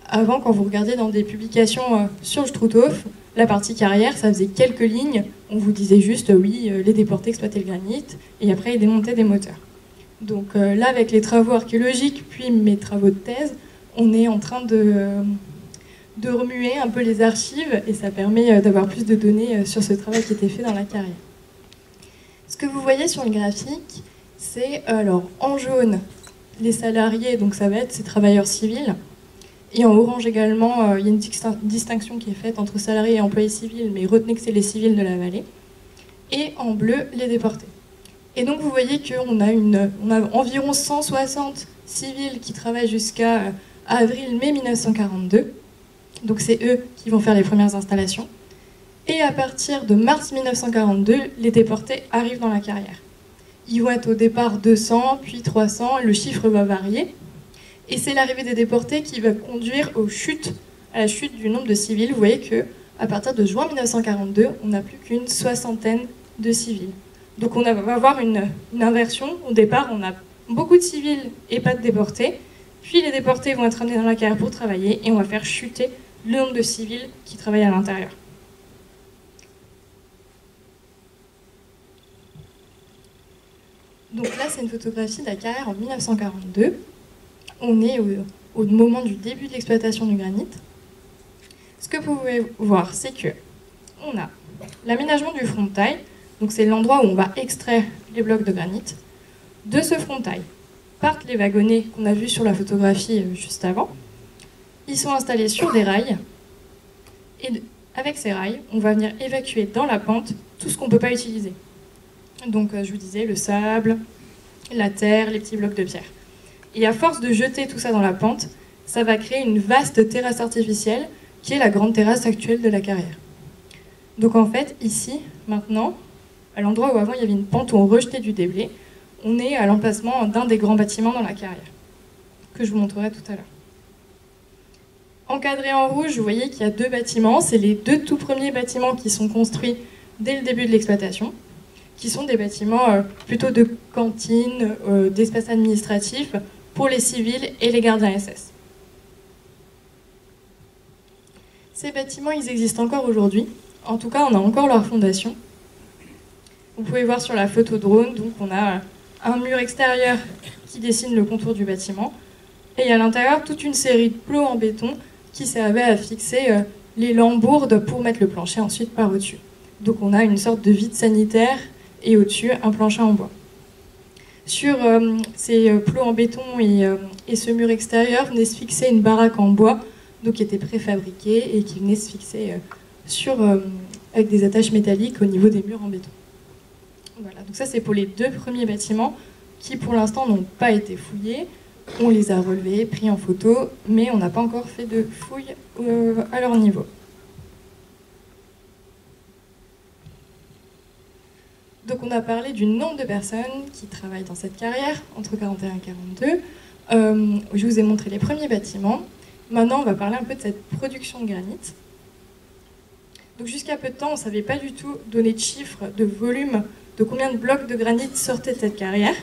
Avant, quand vous regardiez dans des publications sur le Struthof, la partie carrière, ça faisait quelques lignes. On vous disait juste, oui, les déportés exploitaient le granit, et après ils démontaient des moteurs. Donc là, avec les travaux archéologiques, puis mes travaux de thèse, on est en train de remuer un peu les archives, et ça permet d'avoir plus de données sur ce travail qui était fait dans la carrière. Ce que vous voyez sur le graphique, c'est alors en jaune les salariés, donc ça va être ces travailleurs civils, et en orange également, il y a une distinction qui est faite entre salariés et employés civils, mais retenez que c'est les civils de la vallée, et en bleu les déportés. Et donc vous voyez qu'on a environ 160 civils qui travaillent jusqu'à avril-mai 1942. Donc c'est eux qui vont faire les premières installations. Et à partir de mars 1942, les déportés arrivent dans la carrière. Ils vont être au départ 200, puis 300, le chiffre va varier. Et c'est l'arrivée des déportés qui va conduire à la chute du nombre de civils. Vous voyez qu'à partir de juin 1942, on n'a plus qu'une soixantaine de civils. Donc on va avoir une inversion. Au départ, on a beaucoup de civils et pas de déportés. Puis les déportés vont être amenés dans la carrière pour travailler et on va faire chuter le nombre de civils qui travaillent à l'intérieur. Donc là, c'est une photographie de la carrière en 1942. On est au moment du début de l'exploitation du granit. Ce que vous pouvez voir, c'est que on a l'aménagement du frontail. Donc c'est l'endroit où on va extraire les blocs de granit. De ce frontail partent les wagonnets qu'on a vus sur la photographie juste avant. Ils sont installés sur des rails. Et avec ces rails, on va venir évacuer dans la pente tout ce qu'on ne peut pas utiliser. Donc je vous disais, le sable, la terre, les petits blocs de pierre. Et à force de jeter tout ça dans la pente, ça va créer une vaste terrasse artificielle qui est la grande terrasse actuelle de la carrière. Donc en fait, ici, maintenant, à l'endroit où avant il y avait une pente où on rejetait du déblai, on est à l'emplacement d'un des grands bâtiments dans la carrière, que je vous montrerai tout à l'heure. Encadré en rouge, vous voyez qu'il y a deux bâtiments. C'est les deux tout premiers bâtiments qui sont construits dès le début de l'exploitation, qui sont des bâtiments plutôt de cantines, d'espaces administratifs pour les civils et les gardiens SS. Ces bâtiments, ils existent encore aujourd'hui. En tout cas, on a encore leur fondation. Vous pouvez voir sur la photo drone, donc on a un mur extérieur qui dessine le contour du bâtiment, et à l'intérieur toute une série de plots en béton qui servaient à fixer les lambourdes pour mettre le plancher ensuite par au-dessus. Donc on a une sorte de vide sanitaire et au-dessus un plancher en bois. Sur ces plots en béton et ce mur extérieur venait se fixer une baraque en bois, donc qui était préfabriquée et qui venait se fixer avec des attaches métalliques au niveau des murs en béton. Voilà, donc ça c'est pour les deux premiers bâtiments qui pour l'instant n'ont pas été fouillés. On les a relevés, pris en photo, mais on n'a pas encore fait de fouilles à leur niveau. Donc on a parlé du nombre de personnes qui travaillent dans cette carrière, entre 41 et 42. Je vous ai montré les premiers bâtiments. Maintenant on va parler un peu de cette production de granit. Donc jusqu'à peu de temps, on ne savait pas du tout donner de chiffres, de volume, de combien de blocs de granit sortaient de cette carrière.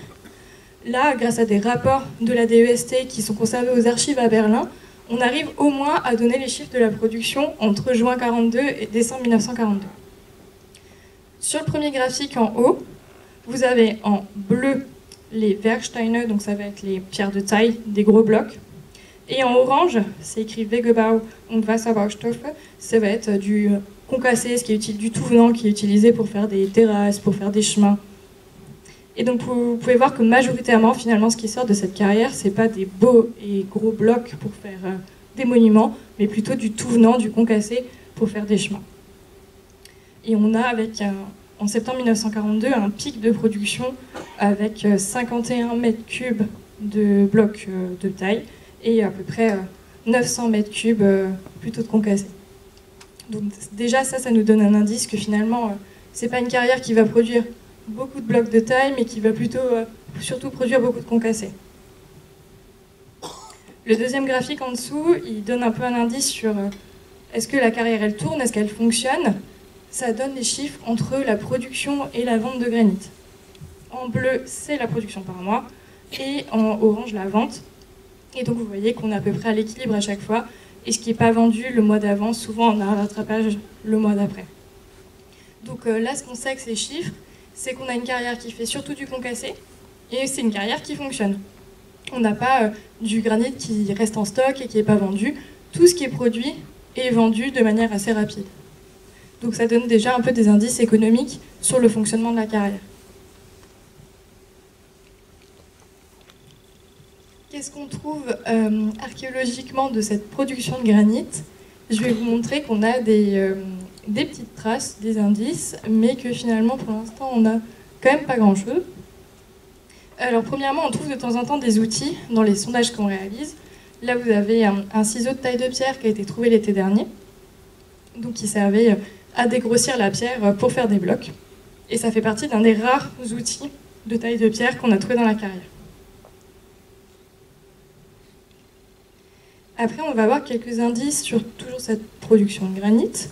Là, grâce à des rapports de la DEST qui sont conservés aux archives à Berlin, on arrive au moins à donner les chiffres de la production entre juin 1942 et décembre 1942. Sur le premier graphique en haut, vous avez en bleu les Werksteine, donc ça va être les pierres de taille, des gros blocs. Et en orange, c'est écrit Wegebau und Wasserbaustoffe, ça va être du concassé, du tout venant qui est utilisé pour faire des terrasses, pour faire des chemins. Et donc vous pouvez voir que majoritairement, finalement, ce qui sort de cette carrière, c'est pas des beaux et gros blocs pour faire des monuments, mais plutôt du tout venant, du concassé pour faire des chemins. Et on a, en septembre 1942, un pic de production avec 51 mètres cubes de blocs de taille et à peu près 900 mètres cubes plutôt de concassé. Donc déjà, ça nous donne un indice que finalement, c'est pas une carrière qui va produire beaucoup de blocs de taille, mais qui va plutôt, surtout produire beaucoup de concassé. Le deuxième graphique en dessous, il donne un peu un indice sur est-ce que la carrière elle tourne, est-ce qu'elle fonctionne. Ça donne les chiffres entre la production et la vente de granit. En bleu, c'est la production par mois, et en orange, la vente. Et donc vous voyez qu'on est à peu près à l'équilibre à chaque fois, et ce qui n'est pas vendu le mois d'avant, souvent on a un rattrapage le mois d'après. Donc là, ce qu'on sait avec ces chiffres, c'est qu'on a une carrière qui fait surtout du concassé, et c'est une carrière qui fonctionne. On n'a pas du granit qui reste en stock et qui n'est pas vendu. Tout ce qui est produit est vendu de manière assez rapide. Donc ça donne déjà un peu des indices économiques sur le fonctionnement de la carrière. Qu'est-ce qu'on trouve archéologiquement de cette production de granit? Je vais vous montrer qu'on a des petites traces, des indices, mais que finalement, pour l'instant, on n'a quand même pas grand-chose. Alors, premièrement, on trouve de temps en temps des outils dans les sondages qu'on réalise. Là, vous avez un ciseau de taille de pierre qui a été trouvé l'été dernier, donc qui servait à dégrossir la pierre pour faire des blocs. Et ça fait partie d'un des rares outils de taille de pierre qu'on a trouvé dans la carrière. Après, on va avoir quelques indices sur toujours cette production de granit.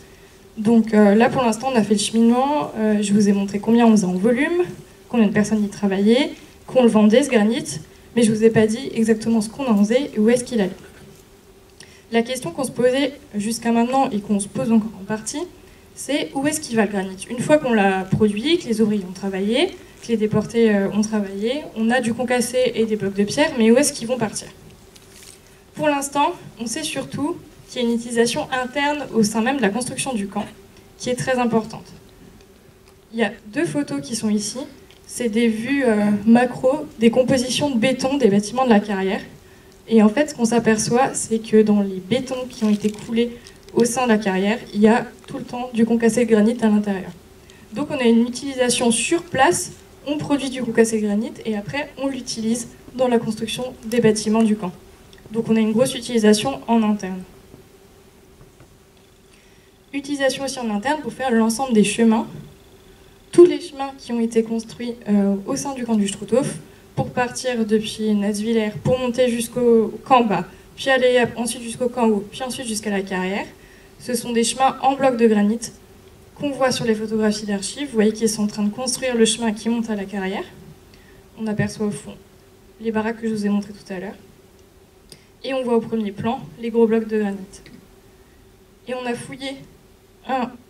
Donc là, pour l'instant, on a fait le cheminement. Je vous ai montré combien on faisait en volume, combien de personnes y travaillaient, qu'on le vendait, ce granit, mais je ne vous ai pas dit exactement ce qu'on en faisait et où est-ce qu'il allait. La question qu'on se posait jusqu'à maintenant et qu'on se pose encore en partie, c'est où est-ce qu'il va le granit? Une fois qu'on l'a produit, que les ouvriers ont travaillé, que les déportés ont travaillé, on a du concassé et des blocs de pierre, mais où est-ce qu'ils vont partir? Pour l'instant, on sait surtout qu'il y a une utilisation interne au sein même de la construction du camp, qui est très importante. Il y a deux photos qui sont ici. C'est des vues macro, des compositions de béton des bâtiments de la carrière. Et en fait, ce qu'on s'aperçoit, c'est que dans les bétons qui ont été coulés au sein de la carrière, il y a tout le temps du concassé de granit à l'intérieur. Donc on a une utilisation sur place, on produit du concassé de granit et après on l'utilise dans la construction des bâtiments du camp. Donc on a une grosse utilisation en interne. Utilisation aussi en interne pour faire l'ensemble des chemins. Tous les chemins qui ont été construits au sein du camp du Struthof, pour partir depuis Natzwiller, pour monter jusqu'au camp bas, puis aller ensuite jusqu'au camp haut, puis ensuite jusqu'à la carrière. Ce sont des chemins en bloc de granit qu'on voit sur les photographies d'archives. Vous voyez qu'ils sont en train de construire le chemin qui monte à la carrière. On aperçoit au fond les baraques que je vous ai montrées tout à l'heure. Et on voit au premier plan les gros blocs de granit. Et on a fouillé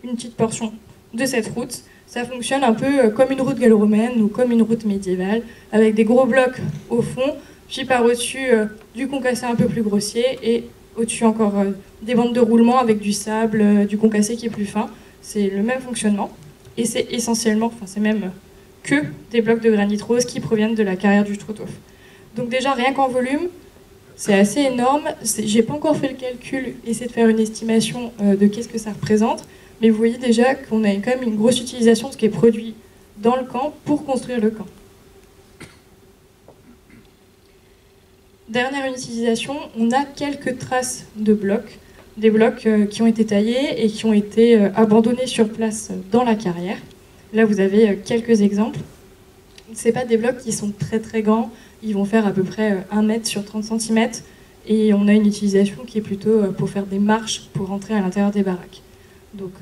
une petite portion de cette route. Ça fonctionne un peu comme une route gallo-romaine ou comme une route médiévale, avec des gros blocs au fond, puis par au-dessus du concassé un peu plus grossier, et au-dessus encore des bandes de roulement avec du sable, du concassé qui est plus fin. C'est le même fonctionnement, et c'est essentiellement, enfin c'est même que des blocs de granit rose qui proviennent de la carrière du Struthof. Donc déjà, rien qu'en volume, c'est assez énorme. J'ai pas encore fait le calcul, essayer de faire une estimation de qu'est-ce que ça représente, mais vous voyez déjà qu'on a quand même une grosse utilisation de ce qui est produit dans le camp pour construire le camp. Dernière utilisation, on a quelques traces de blocs, des blocs qui ont été taillés et qui ont été abandonnés sur place dans la carrière. Là, vous avez quelques exemples. Ce pas des blocs qui sont très très grands, ils vont faire à peu près 1 mètre sur 30 cm et on a une utilisation qui est plutôt pour faire des marches pour rentrer à l'intérieur des baraques. Donc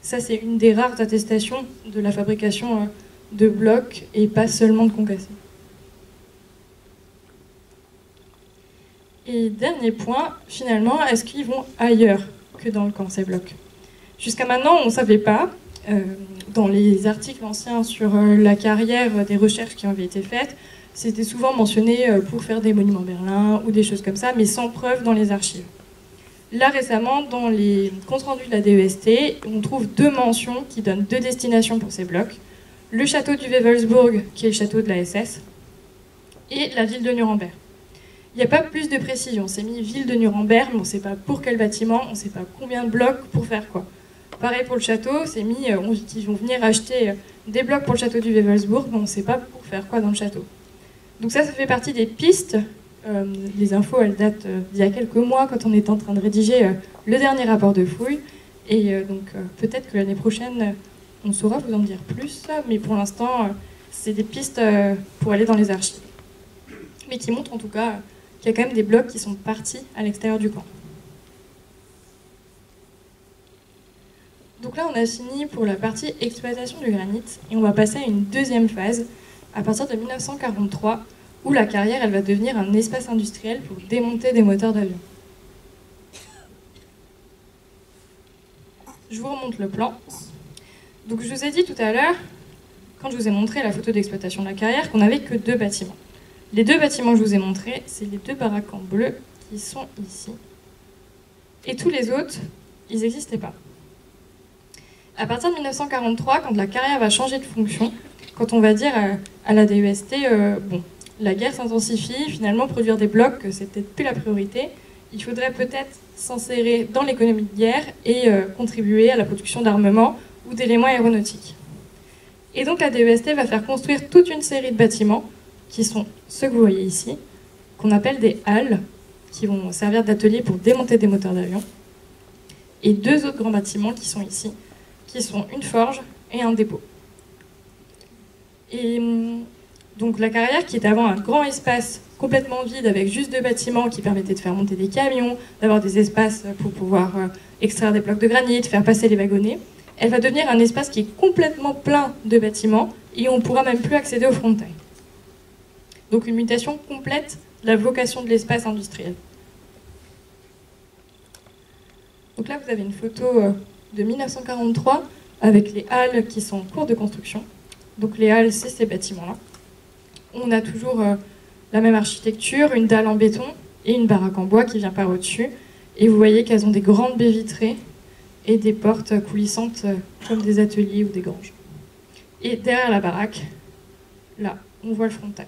ça, c'est une des rares attestations de la fabrication de blocs et pas seulement de concassés. Et dernier point, finalement, est-ce qu'ils vont ailleurs que dans le camp, ces blocs? Jusqu'à maintenant, on ne savait pas. dans les articles anciens sur la carrière des recherches qui avaient été faites, c'était souvent mentionné pour faire des monuments Berlin ou des choses comme ça, mais sans preuve dans les archives. Là, récemment, dans les comptes rendus de la DEST, on trouve 2 mentions qui donnent 2 destinations pour ces blocs. Le château du Wewelsburg, qui est le château de la SS, et la ville de Nuremberg. Il n'y a pas plus de précision. C'est mis ville de Nuremberg, mais on ne sait pas pour quel bâtiment, on ne sait pas combien de blocs pour faire quoi. Pareil pour le château, c'est mis qu'ils vont venir acheter des blocs pour le château du Wewelsburg, mais on ne sait pas pour faire quoi dans le château. Donc ça fait partie des pistes. Les infos, elles datent d'il y a quelques mois, quand on est en train de rédiger le dernier rapport de fouille. Et donc peut-être que l'année prochaine, on saura vous en dire plus. Mais pour l'instant, c'est des pistes pour aller dans les archives. Mais qui montrent en tout cas qu'il y a quand même des blocs qui sont partis à l'extérieur du camp. Donc là, on a fini pour la partie exploitation du granit. Et on va passer à une deuxième phase, à partir de 1943, où la carrière elle va devenir un espace industriel pour démonter des moteurs d'avion. Je vous remonte le plan. Donc je vous ai dit tout à l'heure, quand je vous ai montré la photo d'exploitation de la carrière, qu'on n'avait que 2 bâtiments. Les 2 bâtiments que je vous ai montrés, c'est les 2 baraques en bleu qui sont ici. Et tous les autres, ils n'existaient pas. À partir de 1943, quand la carrière va changer de fonction, quand on va dire à la DEST, bon, la guerre s'intensifie, finalement produire des blocs, c'est peut-être plus la priorité. Il faudrait peut-être s'insérer dans l'économie de guerre et contribuer à la production d'armements ou d'éléments aéronautiques. Et donc la DEST va faire construire toute une série de bâtiments, qui sont ceux que vous voyez ici, qu'on appelle des halles, qui vont servir d'atelier pour démonter des moteurs d'avion, et 2 autres grands bâtiments qui sont ici, qui sont une forge et un dépôt. Et donc la carrière, qui était avant un grand espace complètement vide avec juste 2 bâtiments qui permettaient de faire monter des camions, d'avoir des espaces pour pouvoir extraire des blocs de granit, faire passer les wagonnets, elle va devenir un espace qui est complètement plein de bâtiments et on ne pourra même plus accéder au frontail. Donc une mutation complète de la vocation de l'espace industriel. Donc là vous avez une photo de 1943 avec les halles qui sont en cours de construction. Donc les halles, c'est ces bâtiments-là. On a toujours la même architecture, une dalle en béton et une baraque en bois qui vient par au-dessus. Et vous voyez qu'elles ont des grandes baies vitrées et des portes coulissantes comme des ateliers ou des granges. Et derrière la baraque, là, on voit le frontal,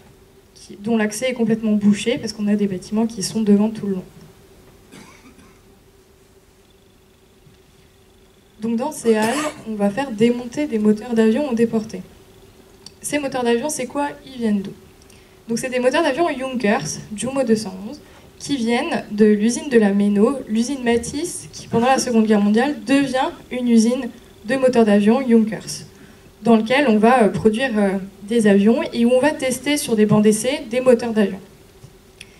dont l'accès est complètement bouché parce qu'on a des bâtiments qui sont devant tout le long. Donc dans ces halles, on va faire démonter des moteurs d'avion ou déportés. Ces moteurs d'avion, c'est quoi? Ils viennent d'où? Donc c'est des moteurs d'avion Junkers, Jumo 211, qui viennent de l'usine de la Méno, l'usine Matisse, qui pendant la Seconde Guerre mondiale devient une usine de moteurs d'avion Junkers, dans lequel on va produire des avions et où on va tester sur des bancs d'essai des moteurs d'avion.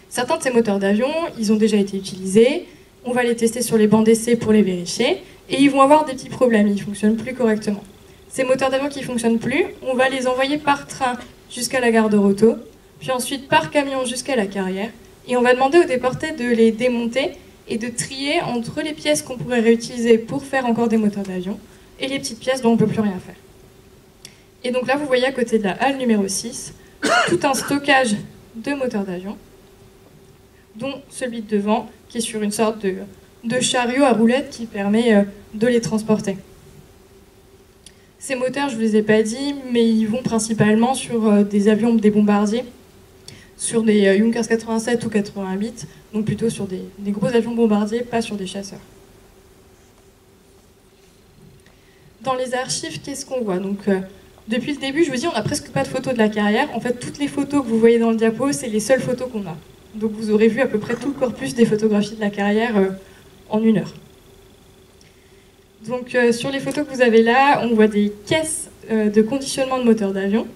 Certains de ces moteurs d'avion, ils ont déjà été utilisés, on va les tester sur les bancs d'essai pour les vérifier, et ils vont avoir des petits problèmes, ils ne fonctionnent plus correctement. Ces moteurs d'avion qui ne fonctionnent plus, on va les envoyer par train jusqu'à la gare de Roto, puis ensuite par camion jusqu'à la carrière, et on va demander aux déportés de les démonter et de trier entre les pièces qu'on pourrait réutiliser pour faire encore des moteurs d'avion et les petites pièces dont on ne peut plus rien faire. Et donc là, vous voyez à côté de la halle numéro 6, tout un stockage de moteurs d'avion, dont celui de devant, qui est sur une sorte de chariot à roulettes qui permet de les transporter. Ces moteurs, je ne vous les ai pas dit, mais ils vont principalement sur des avions, des bombardiers, sur des Junkers 87 ou 88, donc plutôt sur des gros avions bombardiers, pas sur des chasseurs. Dans les archives, qu'est-ce qu'on voit? Donc, depuis le début, je vous dis, on n'a presque pas de photos de la carrière. En fait, toutes les photos que vous voyez dans le diapo, c'est les seules photos qu'on a. Donc vous aurez vu à peu près tout le corpus des photographies de la carrière en 1 heure. Donc sur les photos que vous avez là, on voit des caisses de conditionnement de moteurs d'avion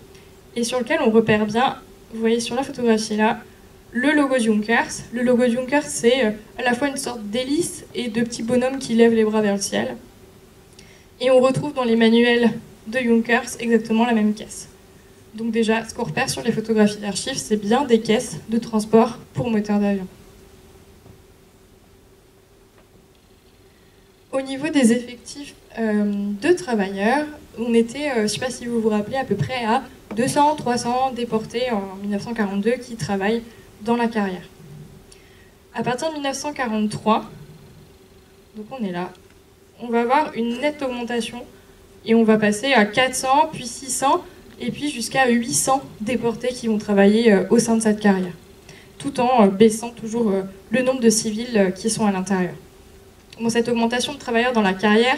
et sur lesquelles on repère bien, vous voyez sur la photographie là, le logo Junkers. Le logo Junkers, c'est à la fois une sorte d'hélice et de petits bonhommes qui lèvent les bras vers le ciel. Et on retrouve dans les manuels de Junkers exactement la même caisse. Donc déjà, ce qu'on repère sur les photographies d'archives, c'est bien des caisses de transport pour moteurs d'avion. Au niveau des effectifs de travailleurs, on était, je ne sais pas si vous vous rappelez, à peu près à 200-300 déportés en 1942 qui travaillent dans la carrière. À partir de 1943, donc on est là, on va avoir une nette augmentation et on va passer à 400, puis 600 et puis jusqu'à 800 déportés qui vont travailler au sein de cette carrière, tout en baissant toujours le nombre de civils qui sont à l'intérieur. Bon, cette augmentation de travailleurs dans la carrière,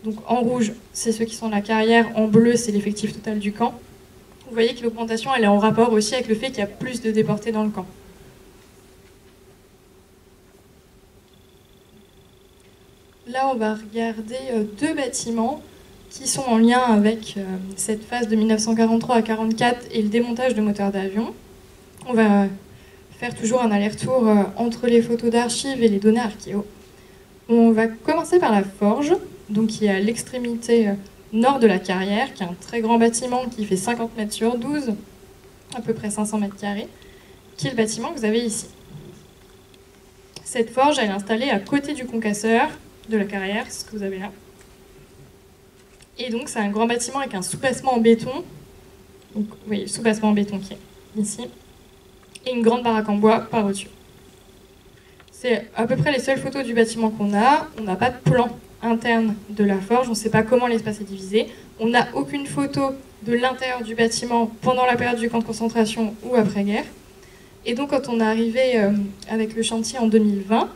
donc en rouge, c'est ceux qui sont dans la carrière, en bleu, c'est l'effectif total du camp. Vous voyez que l'augmentation, elle est en rapport aussi avec le fait qu'il y a plus de déportés dans le camp. Là, on va regarder deux bâtiments qui sont en lien avec cette phase de 1943 à 1944 et le démontage de moteurs d'avion. On va faire toujours un aller-retour entre les photos d'archives et les données archéo. On va commencer par la forge, donc qui est à l'extrémité nord de la carrière, qui est un très grand bâtiment qui fait 50 mètres sur 12, à peu près 500 mètres carrés, qui est le bâtiment que vous avez ici. Cette forge, elle est installée à côté du concasseur de la carrière, c'est ce que vous avez là. Et donc c'est un grand bâtiment avec un soubassement en béton, donc vous voyez le soubassement en béton qui est ici, et une grande baraque en bois par au-dessus. C'est à peu près les seules photos du bâtiment qu'on a. On n'a pas de plan interne de la forge, on ne sait pas comment l'espace est divisé. On n'a aucune photo de l'intérieur du bâtiment pendant la période du camp de concentration ou après-guerre. Et donc quand on est arrivé avec le chantier en 2020,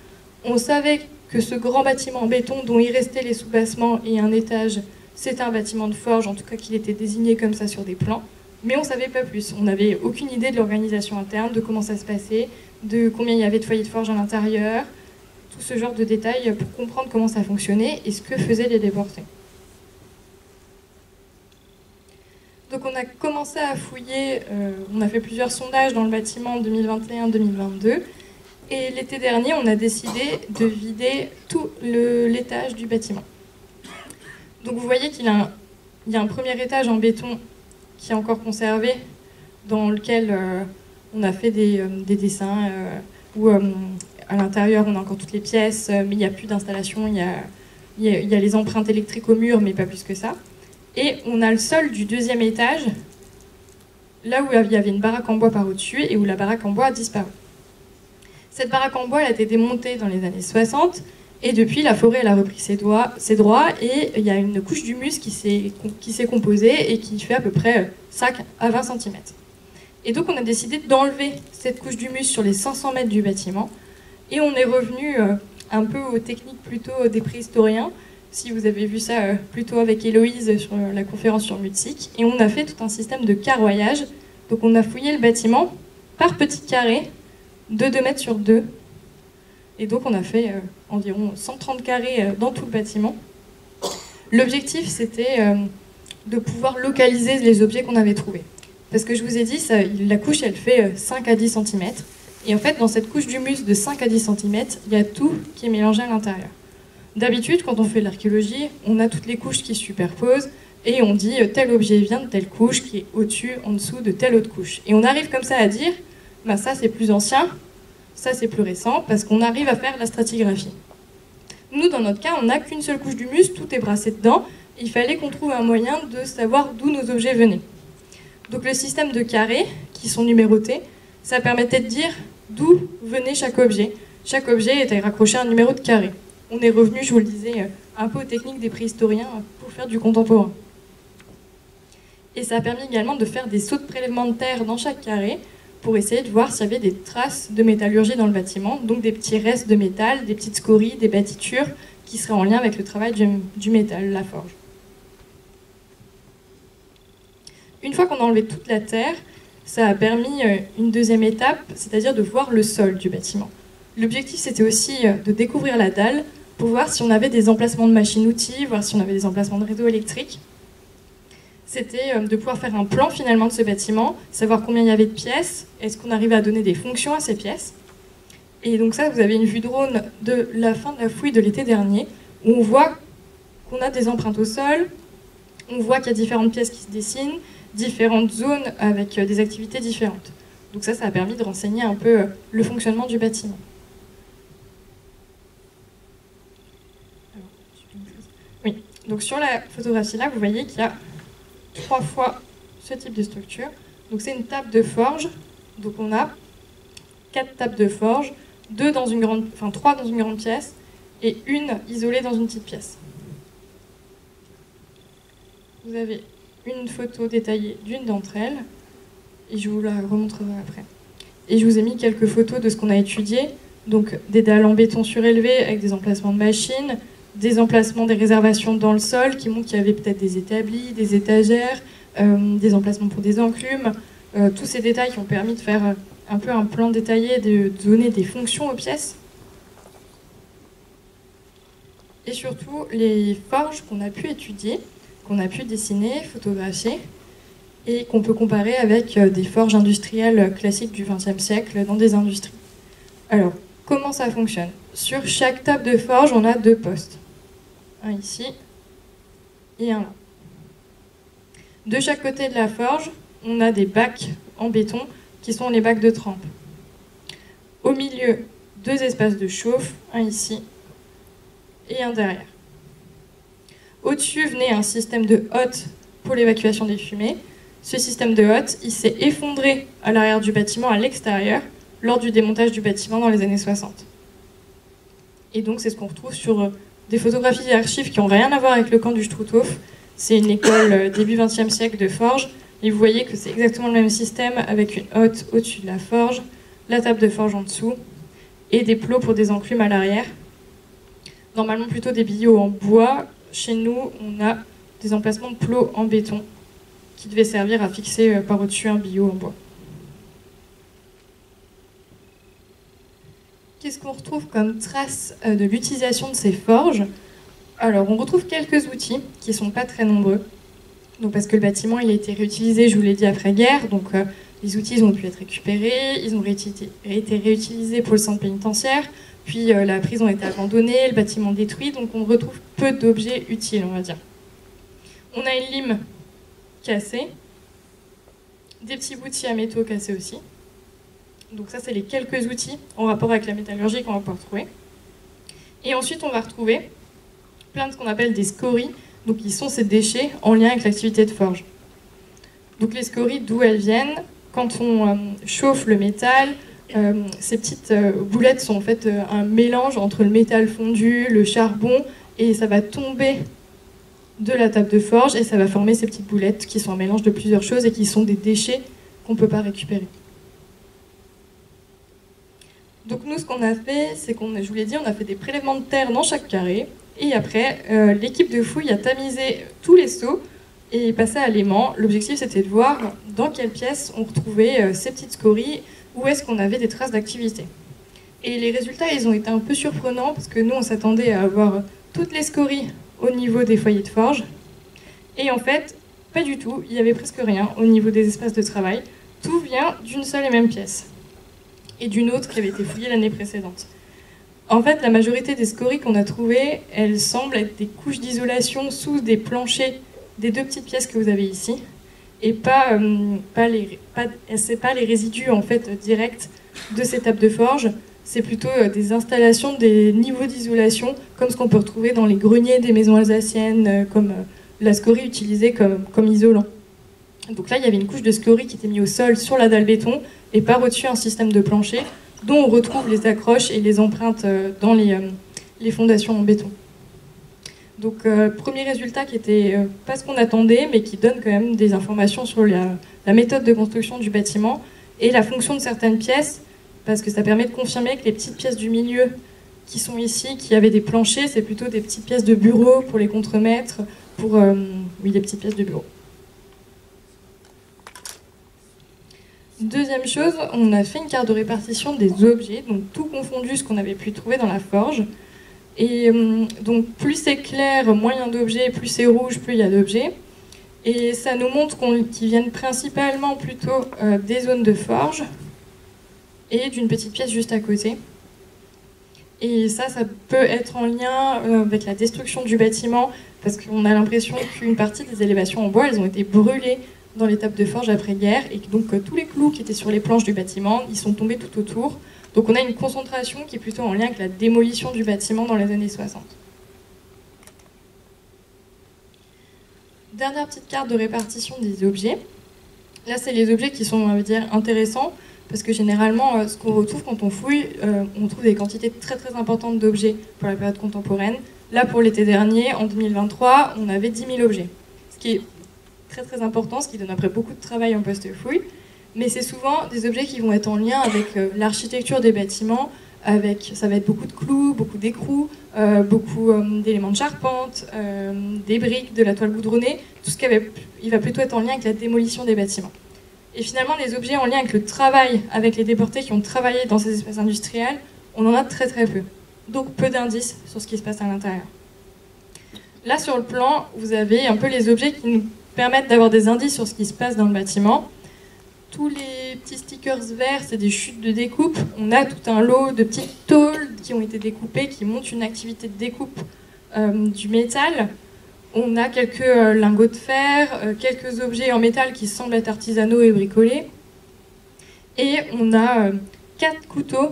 on savait que ce grand bâtiment en béton dont il restait les soubassements et un étage, c'était un bâtiment de forge, en tout cas qu'il était désigné comme ça sur des plans. Mais on ne savait pas plus. On n'avait aucune idée de l'organisation interne, de comment ça se passait, de combien il y avait de foyers de forge à l'intérieur, tout ce genre de détails pour comprendre comment ça fonctionnait et ce que faisaient les déportés. Donc on a commencé à fouiller, on a fait plusieurs sondages dans le bâtiment en 2021-2022, et l'été dernier on a décidé de vider tout l'étage du bâtiment. Donc vous voyez qu'il y a un premier étage en béton qui est encore conservé, dans lequel on a fait des dessins, où à l'intérieur on a encore toutes les pièces, mais il n'y a plus d'installation, il y a les empreintes électriques au mur, mais pas plus que ça. Et on a le sol du deuxième étage, là où il y avait une baraque en bois par au-dessus, et où la baraque en bois a disparu. Cette baraque en bois elle a été démontée dans les années 60, et depuis la forêt elle a repris ses droits, et il y a une couche d'humus qui s'est composée et qui fait à peu près 5 à 20 cm. Et donc on a décidé d'enlever cette couche d'humus sur les 500 mètres du bâtiment, et on est revenu un peu aux techniques plutôt des préhistoriens, si vous avez vu ça plutôt avec Héloïse sur la conférence sur Mutsik, et on a fait tout un système de carroyage. Donc on a fouillé le bâtiment par petits carrés de 2 mètres sur 2, et donc on a fait environ 130 carrés dans tout le bâtiment. L'objectif c'était de pouvoir localiser les objets qu'on avait trouvés. Parce que je vous ai dit, la couche elle fait 5 à 10 cm, et en fait dans cette couche d'humus de 5 à 10 cm, il y a tout qui est mélangé à l'intérieur. D'habitude, quand on fait de l'archéologie, on a toutes les couches qui se superposent, et on dit tel objet vient de telle couche qui est au-dessus, en dessous de telle autre couche. Et on arrive comme ça à dire, bah, ça c'est plus ancien, ça c'est plus récent, parce qu'on arrive à faire la stratigraphie. Nous, dans notre cas, on n'a qu'une seule couche d'humus, tout est brassé dedans, il fallait qu'on trouve un moyen de savoir d'où nos objets venaient. Donc le système de carrés, qui sont numérotés, ça permettait de dire d'où venait chaque objet. Chaque objet était raccroché à un numéro de carré. On est revenu, je vous le disais, un peu aux techniques des préhistoriens pour faire du contemporain. Et ça a permis également de faire des sauts de prélèvement de terre dans chaque carré pour essayer de voir s'il y avait des traces de métallurgie dans le bâtiment, donc des petits restes de métal, des petites scories, des bâtitures qui seraient en lien avec le travail du métal, la forge. Une fois qu'on a enlevé toute la terre, ça a permis une deuxième étape, c'est-à-dire de voir le sol du bâtiment. L'objectif, c'était aussi de découvrir la dalle pour voir si on avait des emplacements de machines-outils, voir si on avait des emplacements de réseaux électriques. C'était de pouvoir faire un plan finalement de ce bâtiment, savoir combien il y avait de pièces, est-ce qu'on arrivait à donner des fonctions à ces pièces. Et donc ça, vous avez une vue drone de la fin de la fouille de l'été dernier, où on voit qu'on a des empreintes au sol, on voit qu'il y a différentes pièces qui se dessinent, différentes zones avec des activités différentes. Donc ça a permis de renseigner un peu le fonctionnement du bâtiment. Donc sur la photographie là, vous voyez qu'il y a 3 fois ce type de structure. Donc c'est une table de forge. Donc on a 4 tables de forge, 3 dans une grande pièce et une isolée dans une petite pièce. Vous avez une photo détaillée d'une d'entre elles et je vous la remontrerai après. Et je vous ai mis quelques photos de ce qu'on a étudié. Donc des dalles en béton surélevé avec des emplacements de machines, des emplacements des réservations dans le sol qui montrent qu'il y avait peut-être des établis, des étagères, des emplacements pour des enclumes. Tous ces détails qui ont permis de faire un peu un plan détaillé, de donner des fonctions aux pièces. Et surtout les forges qu'on a pu étudier, qu'on a pu dessiner, photographier, et qu'on peut comparer avec des forges industrielles classiques du XXe siècle dans des industries. Alors, comment ça fonctionne? Sur chaque table de forge, on a 2 postes. Un ici et un là. De chaque côté de la forge, on a des bacs en béton qui sont les bacs de trempe. Au milieu, 2 espaces de chauffe, un ici et un derrière. Au-dessus venait un système de hotte pour l'évacuation des fumées. Ce système de hotte, il s'est effondré à l'arrière du bâtiment, à l'extérieur, lors du démontage du bâtiment dans les années 60. Et donc c'est ce qu'on retrouve sur des photographies et archives qui n'ont rien à voir avec le camp du Struthof. C'est une école début XXe siècle de forge. Et vous voyez que c'est exactement le même système avec une hotte au-dessus de la forge, la table de forge en dessous et des plots pour des enclumes à l'arrière. Normalement plutôt des billots en bois. Chez nous, on a des emplacements de plots en béton qui devaient servir à fixer par au-dessus un billot en bois. Qu'est-ce qu'on retrouve comme trace de l'utilisation de ces forges? Alors, on retrouve quelques outils qui ne sont pas très nombreux. Donc, parce que le bâtiment il a été réutilisé, je vous l'ai dit, après-guerre. Donc, les outils ils ont pu être récupérés, ils ont été réutilisés pour le centre pénitentiaire. Puis, la prison a été abandonnée, le bâtiment détruit. Donc, on retrouve peu d'objets utiles, on va dire. On a une lime cassée, des petits bouts de scie à métaux cassés aussi. Donc ça, c'est les quelques outils en rapport avec la métallurgie qu'on va pouvoir trouver. Et ensuite, on va retrouver plein de ce qu'on appelle des scories, donc qui sont ces déchets en lien avec l'activité de forge. Donc les scories, d'où elles viennent? Quand on chauffe le métal, ces petites boulettes sont en fait un mélange entre le métal fondu, le charbon, et ça va tomber de la table de forge et ça va former ces petites boulettes qui sont un mélange de plusieurs choses et qui sont des déchets qu'on ne peut pas récupérer. Donc nous, ce qu'on a fait, c'est je vous l'ai dit, on a fait des prélèvements de terre dans chaque carré. Et après, l'équipe de fouille a tamisé tous les seaux et passé à l'aimant. L'objectif, c'était de voir dans quelle pièce on retrouvait ces petites scories, où est-ce qu'on avait des traces d'activité. Et les résultats, ils ont été un peu surprenants, parce que nous, on s'attendait à avoir toutes les scories au niveau des foyers de forge. Et en fait, pas du tout, il n'y avait presque rien au niveau des espaces de travail. Tout vient d'une seule et même pièce. Et d'une autre qui avait été fouillée l'année précédente. En fait, la majorité des scories qu'on a trouvées, elles semblent être des couches d'isolation sous des planchers des 2 petites pièces que vous avez ici, et c'est pas les résidus en fait directs de ces tables de forge, c'est plutôt des installations, des niveaux d'isolation, comme ce qu'on peut retrouver dans les greniers des maisons alsaciennes, comme la scorie utilisée comme isolant. Donc là, il y avait une couche de scorie qui était mise au sol sur la dalle béton, et par au-dessus un système de plancher, dont on retrouve les accroches et les empreintes dans les fondations en béton. Donc, premier résultat qui était pas ce qu'on attendait, mais qui donne quand même des informations sur la méthode de construction du bâtiment et la fonction de certaines pièces, parce que ça permet de confirmer que les petites pièces du milieu qui sont ici, qui avaient des planchers, c'est plutôt des petites pièces de bureau pour les contremaîtres, oui, des petites pièces de bureau. Deuxième chose, on a fait une carte de répartition des objets, donc tout confondu ce qu'on avait pu trouver dans la forge. Et donc plus c'est clair, moins il y a d'objets, plus c'est rouge, plus il y a d'objets. Et ça nous montre qu'ils viennent principalement plutôt des zones de forge et d'une petite pièce juste à côté. Et ça peut être en lien avec la destruction du bâtiment, parce qu'on a l'impression qu'une partie des élévations en bois, elles ont été brûlées dans les tables de forge après-guerre, et donc tous les clous qui étaient sur les planches du bâtiment, ils sont tombés tout autour. Donc on a une concentration qui est plutôt en lien avec la démolition du bâtiment dans les années 60. Dernière petite carte de répartition des objets. Là, c'est les objets qui sont, on va dire, intéressants, parce que généralement, ce qu'on retrouve quand on fouille, on trouve des quantités très très importantes d'objets pour la période contemporaine. Là, pour l'été dernier, en 2023, on avait 10 000 objets, ce qui est très très important, ce qui donne après beaucoup de travail en post-fouille. Mais c'est souvent des objets qui vont être en lien avec l'architecture des bâtiments, ça va être beaucoup de clous, beaucoup d'écrous, beaucoup d'éléments de charpente, des briques, de la toile goudronnée, tout ce il va plutôt être en lien avec la démolition des bâtiments. Et finalement, les objets en lien avec le travail, avec les déportés qui ont travaillé dans ces espaces industriels, on en a très très peu. Donc peu d'indices sur ce qui se passe à l'intérieur. Là, sur le plan, vous avez un peu les objets qui nous permettent d'avoir des indices sur ce qui se passe dans le bâtiment. Tous les petits stickers verts, c'est des chutes de découpe. On a tout un lot de petites tôles qui ont été découpées, qui montrent une activité de découpe du métal. On a quelques lingots de fer, quelques objets en métal qui semblent être artisanaux et bricolés. Et on a 4 couteaux,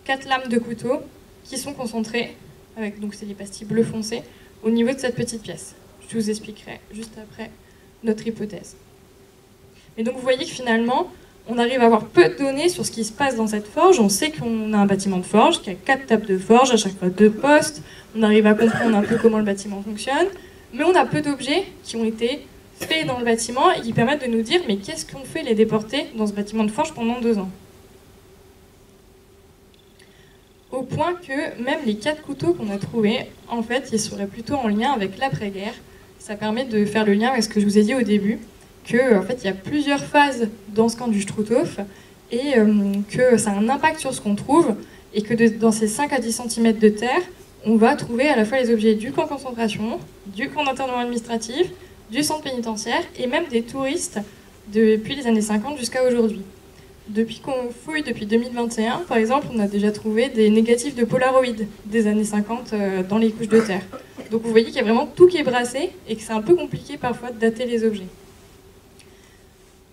4 lames de couteau qui sont concentrées, donc c'est des pastilles bleu foncé, au niveau de cette petite pièce. Je vous expliquerai juste après notre hypothèse. Et donc vous voyez que finalement, on arrive à avoir peu de données sur ce qui se passe dans cette forge. On sait qu'on a un bâtiment de forge, qui a 4 tables de forge, à chaque fois 2 postes. On arrive à comprendre un peu comment le bâtiment fonctionne. Mais on a peu d'objets qui ont été faits dans le bâtiment et qui permettent de nous dire mais qu'est-ce qu'ont fait les déportés dans ce bâtiment de forge pendant 2 ans. Au point que même les 4 couteaux qu'on a trouvés, en fait, ils seraient plutôt en lien avec l'après-guerre. Ça permet de faire le lien avec ce que je vous ai dit au début, que en fait, il y a plusieurs phases dans ce camp du Struthof et que ça a un impact sur ce qu'on trouve et que dans ces 5 à 10 cm de terre, on va trouver à la fois les objets du camp de concentration, du camp d'internement administratif, du centre pénitentiaire et même des touristes depuis les années 50 jusqu'à aujourd'hui. Depuis qu'on fouille, depuis 2021, par exemple, on a déjà trouvé des négatifs de Polaroid des années 50 dans les couches de terre. Donc vous voyez qu'il y a vraiment tout qui est brassé et que c'est un peu compliqué parfois de dater les objets.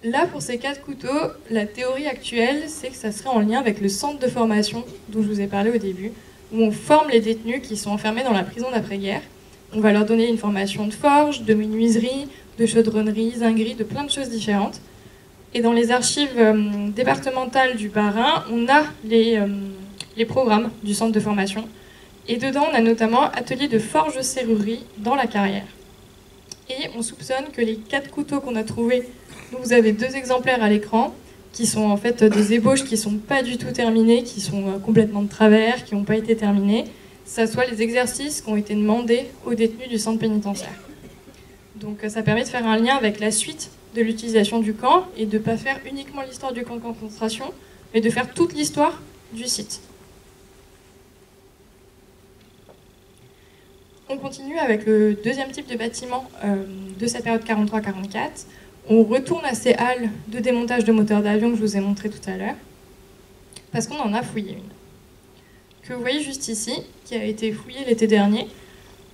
Là, pour ces 4 couteaux, la théorie actuelle, c'est que ça serait en lien avec le centre de formation dont je vous ai parlé au début, où on forme les détenus qui sont enfermés dans la prison d'après-guerre. On va leur donner une formation de forge, de menuiserie, de chaudronnerie, zinguerie, de plein de choses différentes. Et dans les archives départementales du Bas-Rhin, on a les programmes du centre de formation. Et dedans, on a notamment atelier de forge-serrurerie dans la carrière. Et on soupçonne que les 4 couteaux qu'on a trouvés, donc vous avez 2 exemplaires à l'écran, qui sont en fait des ébauches qui ne sont pas du tout terminées, qui sont complètement de travers, qui n'ont pas été terminées, ça soit les exercices qui ont été demandés aux détenus du centre pénitentiaire. Donc ça permet de faire un lien avec la suite de l'utilisation du camp et de ne pas faire uniquement l'histoire du camp de concentration, mais de faire toute l'histoire du site. On continue avec le deuxième type de bâtiment de cette période 43-44. On retourne à ces halles de démontage de moteurs d'avion que je vous ai montré tout à l'heure, parce qu'on en a fouillé une. Que vous voyez juste ici, qui a été fouillée l'été dernier.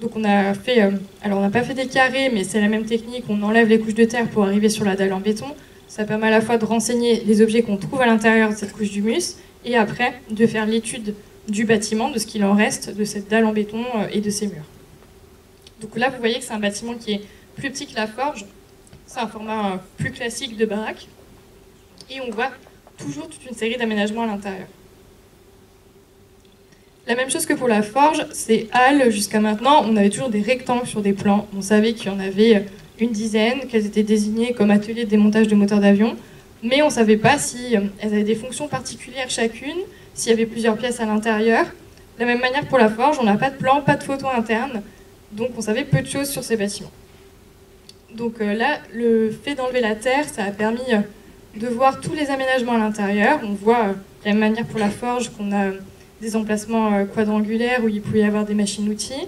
Donc on a fait, alors on n'a pas fait des carrés, mais c'est la même technique, on enlève les couches de terre pour arriver sur la dalle en béton. Ça permet à la fois de renseigner les objets qu'on trouve à l'intérieur de cette couche d'humus, et après de faire l'étude du bâtiment, de ce qu'il en reste, de cette dalle en béton et de ses murs. Donc là vous voyez que c'est un bâtiment qui est plus petit que la forge, c'est un format plus classique de baraque, et on voit toujours toute une série d'aménagements à l'intérieur. La même chose que pour la forge, ces halles, jusqu'à maintenant, on avait toujours des rectangles sur des plans. On savait qu'il y en avait une dizaine, qu'elles étaient désignées comme ateliers de démontage de moteurs d'avion, mais on ne savait pas si elles avaient des fonctions particulières chacune, s'il y avait plusieurs pièces à l'intérieur. De la même manière pour la forge, on n'a pas de plan, pas de photos internes, donc on savait peu de choses sur ces bâtiments. Donc là, le fait d'enlever la terre, ça a permis de voir tous les aménagements à l'intérieur. On voit de la même manière pour la forge qu'on a des emplacements quadrangulaires où il pouvait y avoir des machines-outils.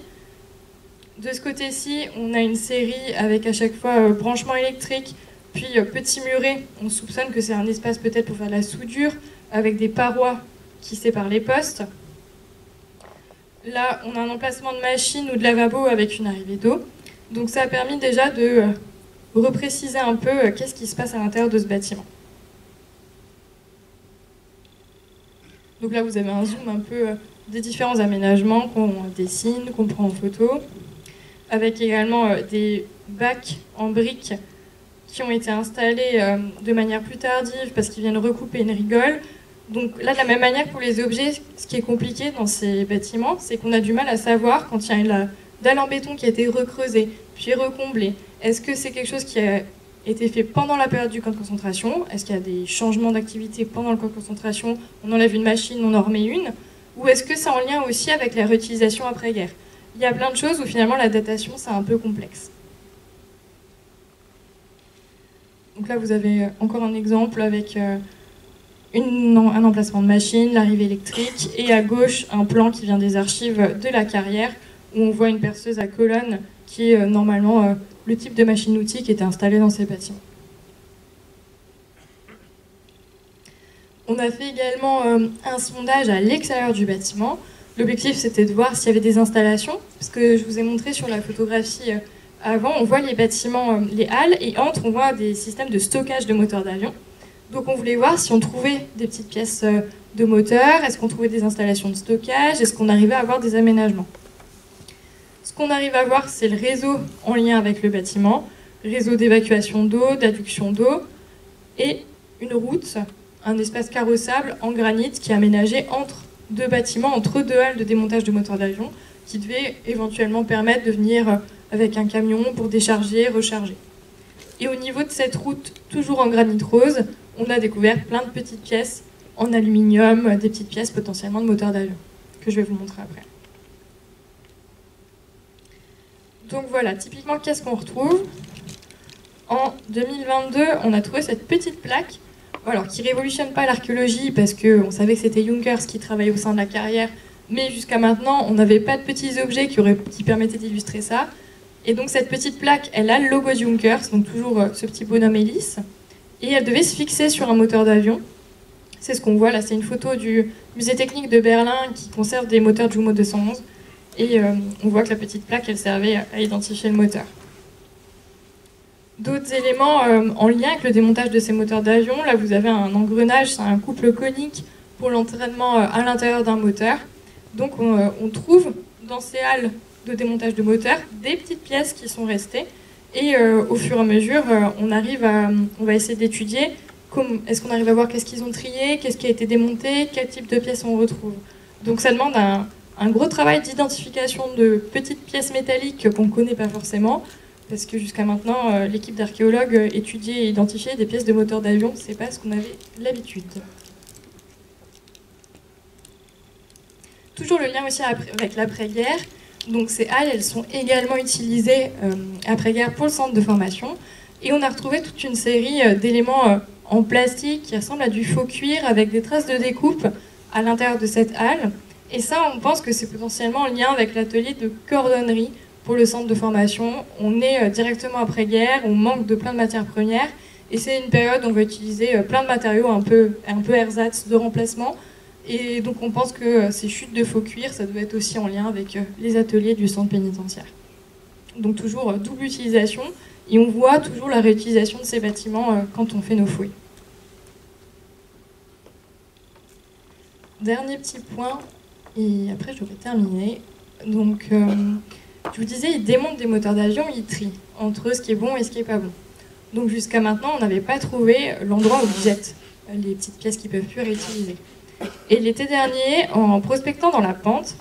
De ce côté-ci, on a une série avec à chaque fois branchement électrique, puis petit muret. On soupçonne que c'est un espace peut-être pour faire de la soudure, avec des parois qui séparent les postes. Là, on a un emplacement de machine ou de lavabo avec une arrivée d'eau. Donc ça a permis déjà de repréciser un peu qu'est-ce qui se passe à l'intérieur de ce bâtiment. Donc là, vous avez un zoom un peu des différents aménagements qu'on dessine, qu'on prend en photo, avec également des bacs en briques qui ont été installés de manière plus tardive parce qu'ils viennent recouper une rigole. Donc là, de la même manière pour les objets, ce qui est compliqué dans ces bâtiments, c'est qu'on a du mal à savoir quand il y a la dalle en béton qui a été recreusée, puis recomblée. Est-ce que c'est quelque chose qui a été fait pendant la période du camp de concentration? Est-ce qu'il y a des changements d'activité pendant le camp de concentration? On enlève une machine, on en remet une? Ou est-ce que c'est en lien aussi avec la réutilisation après-guerre? Il y a plein de choses où finalement la datation, c'est un peu complexe. Donc là, vous avez encore un exemple avec un emplacement de machine, l'arrivée électrique, et à gauche, un plan qui vient des archives de la carrière, où on voit une perceuse à colonne qui est normalement le type de machine-outil qui était installé dans ces bâtiments. On a fait également un sondage à l'extérieur du bâtiment. L'objectif, c'était de voir s'il y avait des installations, parce que je vous ai montré sur la photographie avant, on voit les bâtiments, les halles, et entre, on voit des systèmes de stockage de moteurs d'avion. Donc on voulait voir si on trouvait des petites pièces de moteurs, est-ce qu'on trouvait des installations de stockage, est-ce qu'on arrivait à avoir des aménagements. Ce qu'on arrive à voir, c'est le réseau en lien avec le bâtiment, réseau d'évacuation d'eau, d'adduction d'eau, et une route, un espace carrossable en granit qui est aménagé entre deux bâtiments, entre deux halles de démontage de moteurs d'avion, qui devait éventuellement permettre de venir avec un camion pour décharger, recharger. Et au niveau de cette route, toujours en granit rose, on a découvert plein de petites pièces en aluminium, des petites pièces potentiellement de moteurs d'avion, que je vais vous montrer après. Donc voilà, typiquement, qu'est-ce qu'on retrouve? En 2022, on a trouvé cette petite plaque, alors, qui ne révolutionne pas l'archéologie, parce qu'on savait que c'était Junkers qui travaillait au sein de la carrière, mais jusqu'à maintenant, on n'avait pas de petits objets qui permettaient d'illustrer ça. Et donc cette petite plaque, elle a le logo Junkers, donc toujours ce petit bonhomme hélice, et elle devait se fixer sur un moteur d'avion. C'est ce qu'on voit là, c'est une photo du musée technique de Berlin qui conserve des moteurs Jumo 211, et on voit que la petite plaque, elle servait à identifier le moteur. D'autres éléments en lien avec le démontage de ces moteurs d'avion, là vous avez un engrenage, c'est un couple conique pour l'entraînement à l'intérieur d'un moteur. Donc on trouve dans ces halles de démontage de moteurs des petites pièces qui sont restées, et au fur et à mesure on va essayer d'étudier est-ce qu'on arrive à voir qu'est-ce qu'ils ont trié, qu'est-ce qui a été démonté, quel type de pièces on retrouve. Donc ça demande un gros travail d'identification de petites pièces métalliques qu'on ne connaît pas forcément, parce que jusqu'à maintenant l'équipe d'archéologues étudiait et identifiait des pièces de moteurs d'avion, c'est pas ce qu'on avait l'habitude. Toujours le lien aussi avec l'après-guerre. Donc ces halles, elles sont également utilisées après-guerre pour le centre de formation. Et on a retrouvé toute une série d'éléments en plastique qui ressemblent à du faux cuir avec des traces de découpe à l'intérieur de cette halle. Et ça, on pense que c'est potentiellement en lien avec l'atelier de cordonnerie pour le centre de formation. On est directement après-guerre, on manque de plein de matières premières. Et c'est une période où on va utiliser plein de matériaux un peu ersatz de remplacement. Et donc on pense que ces chutes de faux cuir, ça doit être aussi en lien avec les ateliers du centre pénitentiaire. Donc toujours double utilisation, et on voit toujours la réutilisation de ces bâtiments quand on fait nos fouilles. Dernier petit point, et après j'aurai terminé. Donc je vous disais, ils démontent des moteurs d'avion, ils trient entre ce qui est bon et ce qui n'est pas bon. Donc jusqu'à maintenant, on n'avait pas trouvé l'endroit où ils jettent les petites pièces qui ne peuvent plus réutiliser. Et l'été dernier, en prospectant dans la pente,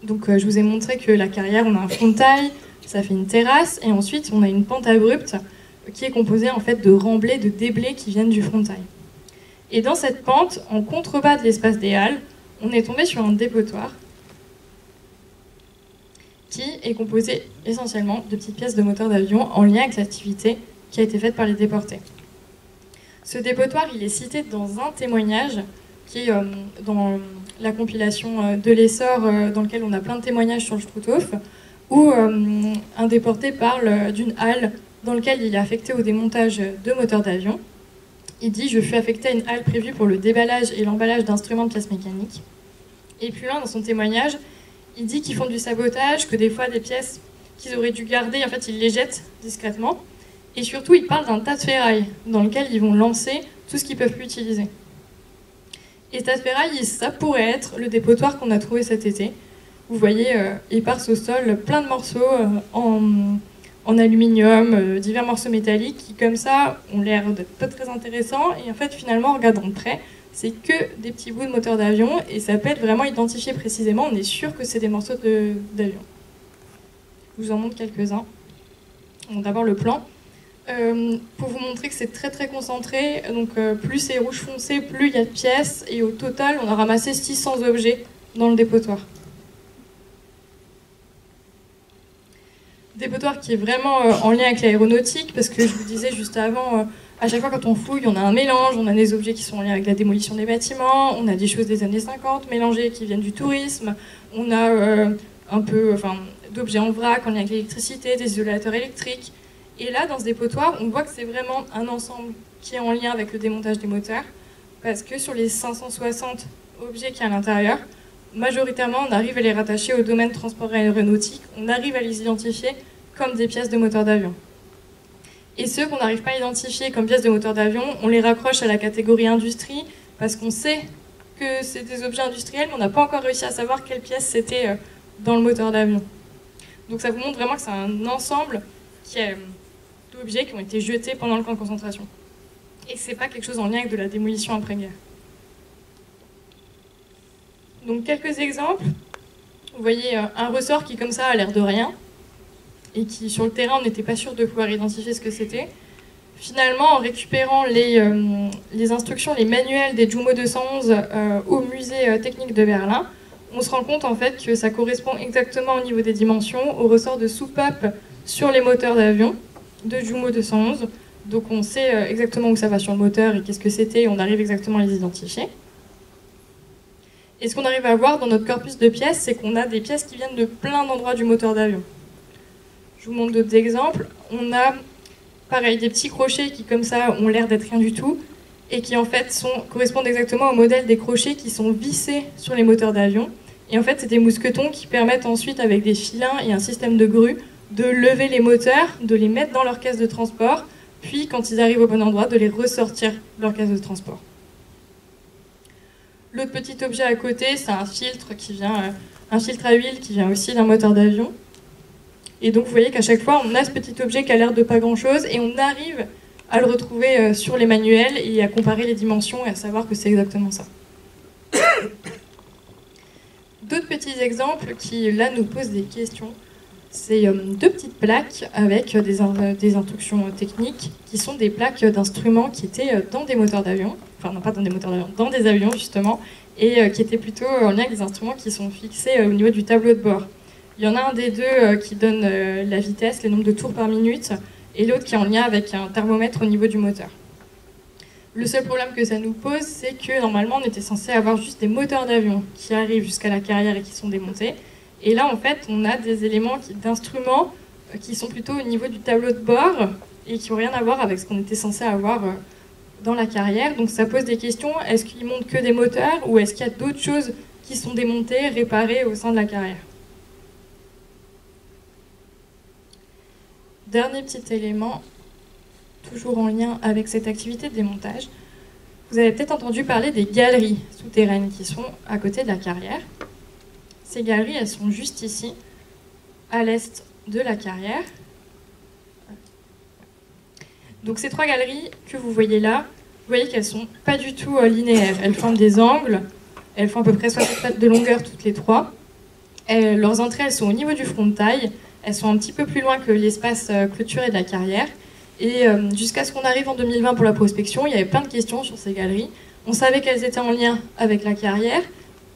donc je vous ai montré que la carrière, on a un frontail, ça fait une terrasse, et ensuite on a une pente abrupte qui est composée en fait de remblais, de déblais qui viennent du frontail. Et dans cette pente, en contrebas de l'espace des halles, on est tombé sur un dépotoir qui est composé essentiellement de petites pièces de moteurs d'avion en lien avec l'activité qui a été faite par les déportés. Ce dépotoir, il est cité dans un témoignage qui est dans la compilation de l'essor, dans lequel on a plein de témoignages sur le Struthof, où un déporté parle d'une halle dans laquelle il est affecté au démontage de moteurs d'avion. Il dit « Je fus affecté à une halle prévue pour le déballage et l'emballage d'instruments de pièces mécaniques ». Et plus loin, dans son témoignage, il dit qu'ils font du sabotage, que des fois des pièces qu'ils auraient dû garder, en fait ils les jettent discrètement. Et surtout, il parle d'un tas de ferraille dans lequel ils vont lancer tout ce qu'ils peuvent plus utiliser. Et tas de ferraille, ça pourrait être le dépotoir qu'on a trouvé cet été. Vous voyez, éparse au sol, plein de morceaux en en aluminium, divers morceaux métalliques qui, comme ça, ont l'air d'être pas très intéressants. Et en fait, finalement, en regardant de près, c'est que des petits bouts de moteur d'avion et ça peut être vraiment identifié précisément. On est sûr que c'est des morceaux d'avion. Je vous en montre quelques-uns. D'abord le plan. Pour vous montrer que c'est très très concentré, donc plus c'est rouge foncé, plus il y a de pièces, et au total on a ramassé 600 objets dans le dépotoir. Dépotoir qui est vraiment en lien avec l'aéronautique, parce que je vous disais juste avant, à chaque fois quand on fouille, on a un mélange, on a des objets qui sont en lien avec la démolition des bâtiments, on a des choses des années 50 mélangées qui viennent du tourisme, on a un peu d'objets en vrac en lien avec l'électricité, des isolateurs électriques. Et là, dans ce dépotoir, on voit que c'est vraiment un ensemble qui est en lien avec le démontage des moteurs, parce que sur les 560 objets qu'il y a à l'intérieur, majoritairement, on arrive à les rattacher au domaine transport aéronautique, on arrive à les identifier comme des pièces de moteur d'avion. Et ceux qu'on n'arrive pas à identifier comme pièces de moteur d'avion, on les raccroche à la catégorie industrie, parce qu'on sait que c'est des objets industriels, mais on n'a pas encore réussi à savoir quelle pièce c'était dans le moteur d'avion. Donc ça vous montre vraiment que c'est un ensemble d'objets qui ont été jetés pendant le camp de concentration. Et c'est pas quelque chose en lien avec de la démolition après-guerre. Donc quelques exemples. Vous voyez un ressort qui comme ça a l'air de rien, et qui sur le terrain on n'était pas sûr de pouvoir identifier ce que c'était. Finalement, en récupérant les instructions, les manuels des Jumo 211 au musée technique de Berlin, on se rend compte en fait que ça correspond exactement au niveau des dimensions au ressort de soupape sur les moteurs d'avion de Jumo 211. Donc on sait exactement où ça va sur le moteur et qu'est-ce que c'était, et on arrive exactement à les identifier. Et ce qu'on arrive à voir dans notre corpus de pièces, c'est qu'on a des pièces qui viennent de plein d'endroits du moteur d'avion. Je vous montre d'autres exemples. On a, pareil, des petits crochets qui, comme ça, ont l'air d'être rien du tout, et qui, en fait, correspondent exactement au modèle des crochets qui sont vissés sur les moteurs d'avion. Et en fait, c'est des mousquetons qui permettent ensuite, avec des filins et un système de grue, de lever les moteurs, de les mettre dans leur caisse de transport, puis, quand ils arrivent au bon endroit, de les ressortir de leur caisse de transport. L'autre petit objet à côté, c'est un filtre un filtre à huile qui vient aussi d'un moteur d'avion. Et donc vous voyez qu'à chaque fois, on a ce petit objet qui a l'air de pas grand-chose et on arrive à le retrouver sur les manuels et à comparer les dimensions et à savoir que c'est exactement ça. D'autres petits exemples qui, là, nous posent des questions. C'est deux petites plaques avec des instructions techniques qui sont des plaques d'instruments qui étaient dans des moteurs d'avion, enfin non pas dans des moteurs d'avion, dans des avions justement, et qui étaient plutôt en lien avec des instruments qui sont fixés au niveau du tableau de bord. Il y en a un des deux qui donne la vitesse, le nombre de tours par minute, et l'autre qui est en lien avec un thermomètre au niveau du moteur. Le seul problème que ça nous pose, c'est que normalement on était censé avoir juste des moteurs d'avion qui arrivent jusqu'à la carrière et qui sont démontés. Et là, en fait, on a des éléments d'instruments qui sont plutôt au niveau du tableau de bord et qui n'ont rien à voir avec ce qu'on était censé avoir dans la carrière. Donc ça pose des questions. Est-ce qu'ils montent que des moteurs ou est-ce qu'il y a d'autres choses qui sont démontées, réparées au sein de la carrière? Dernier petit élément, toujours en lien avec cette activité de démontage. Vous avez peut-être entendu parler des galeries souterraines qui sont à côté de la carrière. Ces galeries, elles sont juste ici, à l'est de la carrière. Donc ces trois galeries que vous voyez là, vous voyez qu'elles ne sont pas du tout linéaires. Elles forment des angles, elles font à peu près 60 mètres de longueur toutes les trois. Leurs entrées, elles sont au niveau du frontail, elles sont un petit peu plus loin que l'espace clôturé de la carrière. Et jusqu'à ce qu'on arrive en 2020 pour la prospection, il y avait plein de questions sur ces galeries. On savait qu'elles étaient en lien avec la carrière,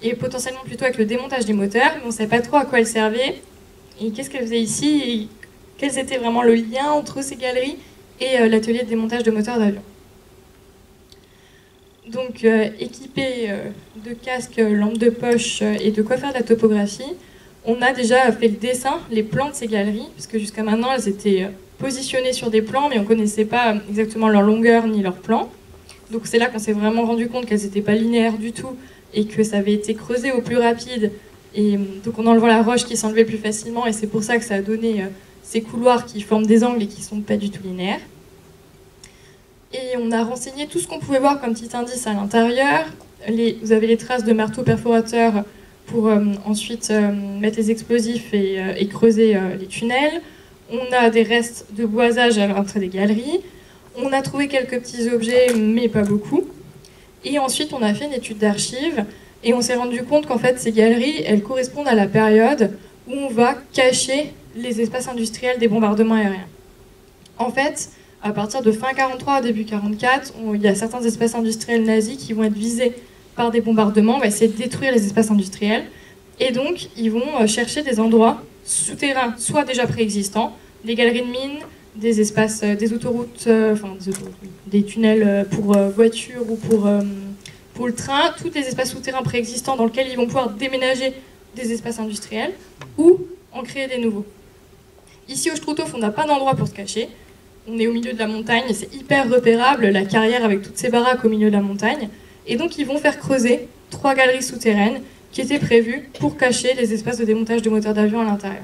et potentiellement plutôt avec le démontage des moteurs, mais on ne savait pas trop à quoi elles servaient, et qu'est-ce qu'elles faisaient ici, et quels étaient vraiment le lien entre ces galeries et l'atelier de démontage de moteurs d'avion. Donc équipés de casques, lampes de poche et de quoi faire de la topographie, on a déjà fait le dessin, les plans de ces galeries, parce que jusqu'à maintenant elles étaient positionnées sur des plans, mais on ne connaissait pas exactement leur longueur ni leur plan. Donc c'est là qu'on s'est vraiment rendu compte qu'elles n'étaient pas linéaires du tout, et que ça avait été creusé au plus rapide, et donc en enlevant la roche qui s'enlevait plus facilement, et c'est pour ça que ça a donné ces couloirs qui forment des angles et qui ne sont pas du tout linéaires. Et on a renseigné tout ce qu'on pouvait voir comme petit indice à l'intérieur. Vous avez les traces de marteaux perforateurs pour ensuite mettre les explosifs et creuser les tunnels. On a des restes de boisage à l'entrée des galeries. On a trouvé quelques petits objets, mais pas beaucoup. Et ensuite, on a fait une étude d'archives et on s'est rendu compte qu'en fait, ces galeries, elles correspondent à la période où on va cacher les espaces industriels des bombardements aériens. En fait, à partir de fin 43, début 44, il y a certains espaces industriels nazis qui vont être visés par des bombardements. On va essayer de détruire les espaces industriels. Et donc, ils vont chercher des endroits souterrains, soit déjà préexistants, des galeries de mines, des espaces, des autoroutes, des tunnels pour voitures ou pour le train, tous les espaces souterrains préexistants dans lesquels ils vont pouvoir déménager des espaces industriels ou en créer des nouveaux. Ici, au Struthof, on n'a pas d'endroit pour se cacher. On est au milieu de la montagne et c'est hyper repérable, la carrière avec toutes ces baraques au milieu de la montagne. Et donc, ils vont faire creuser 3 galeries souterraines qui étaient prévues pour cacher les espaces de démontage de moteurs d'avion à l'intérieur.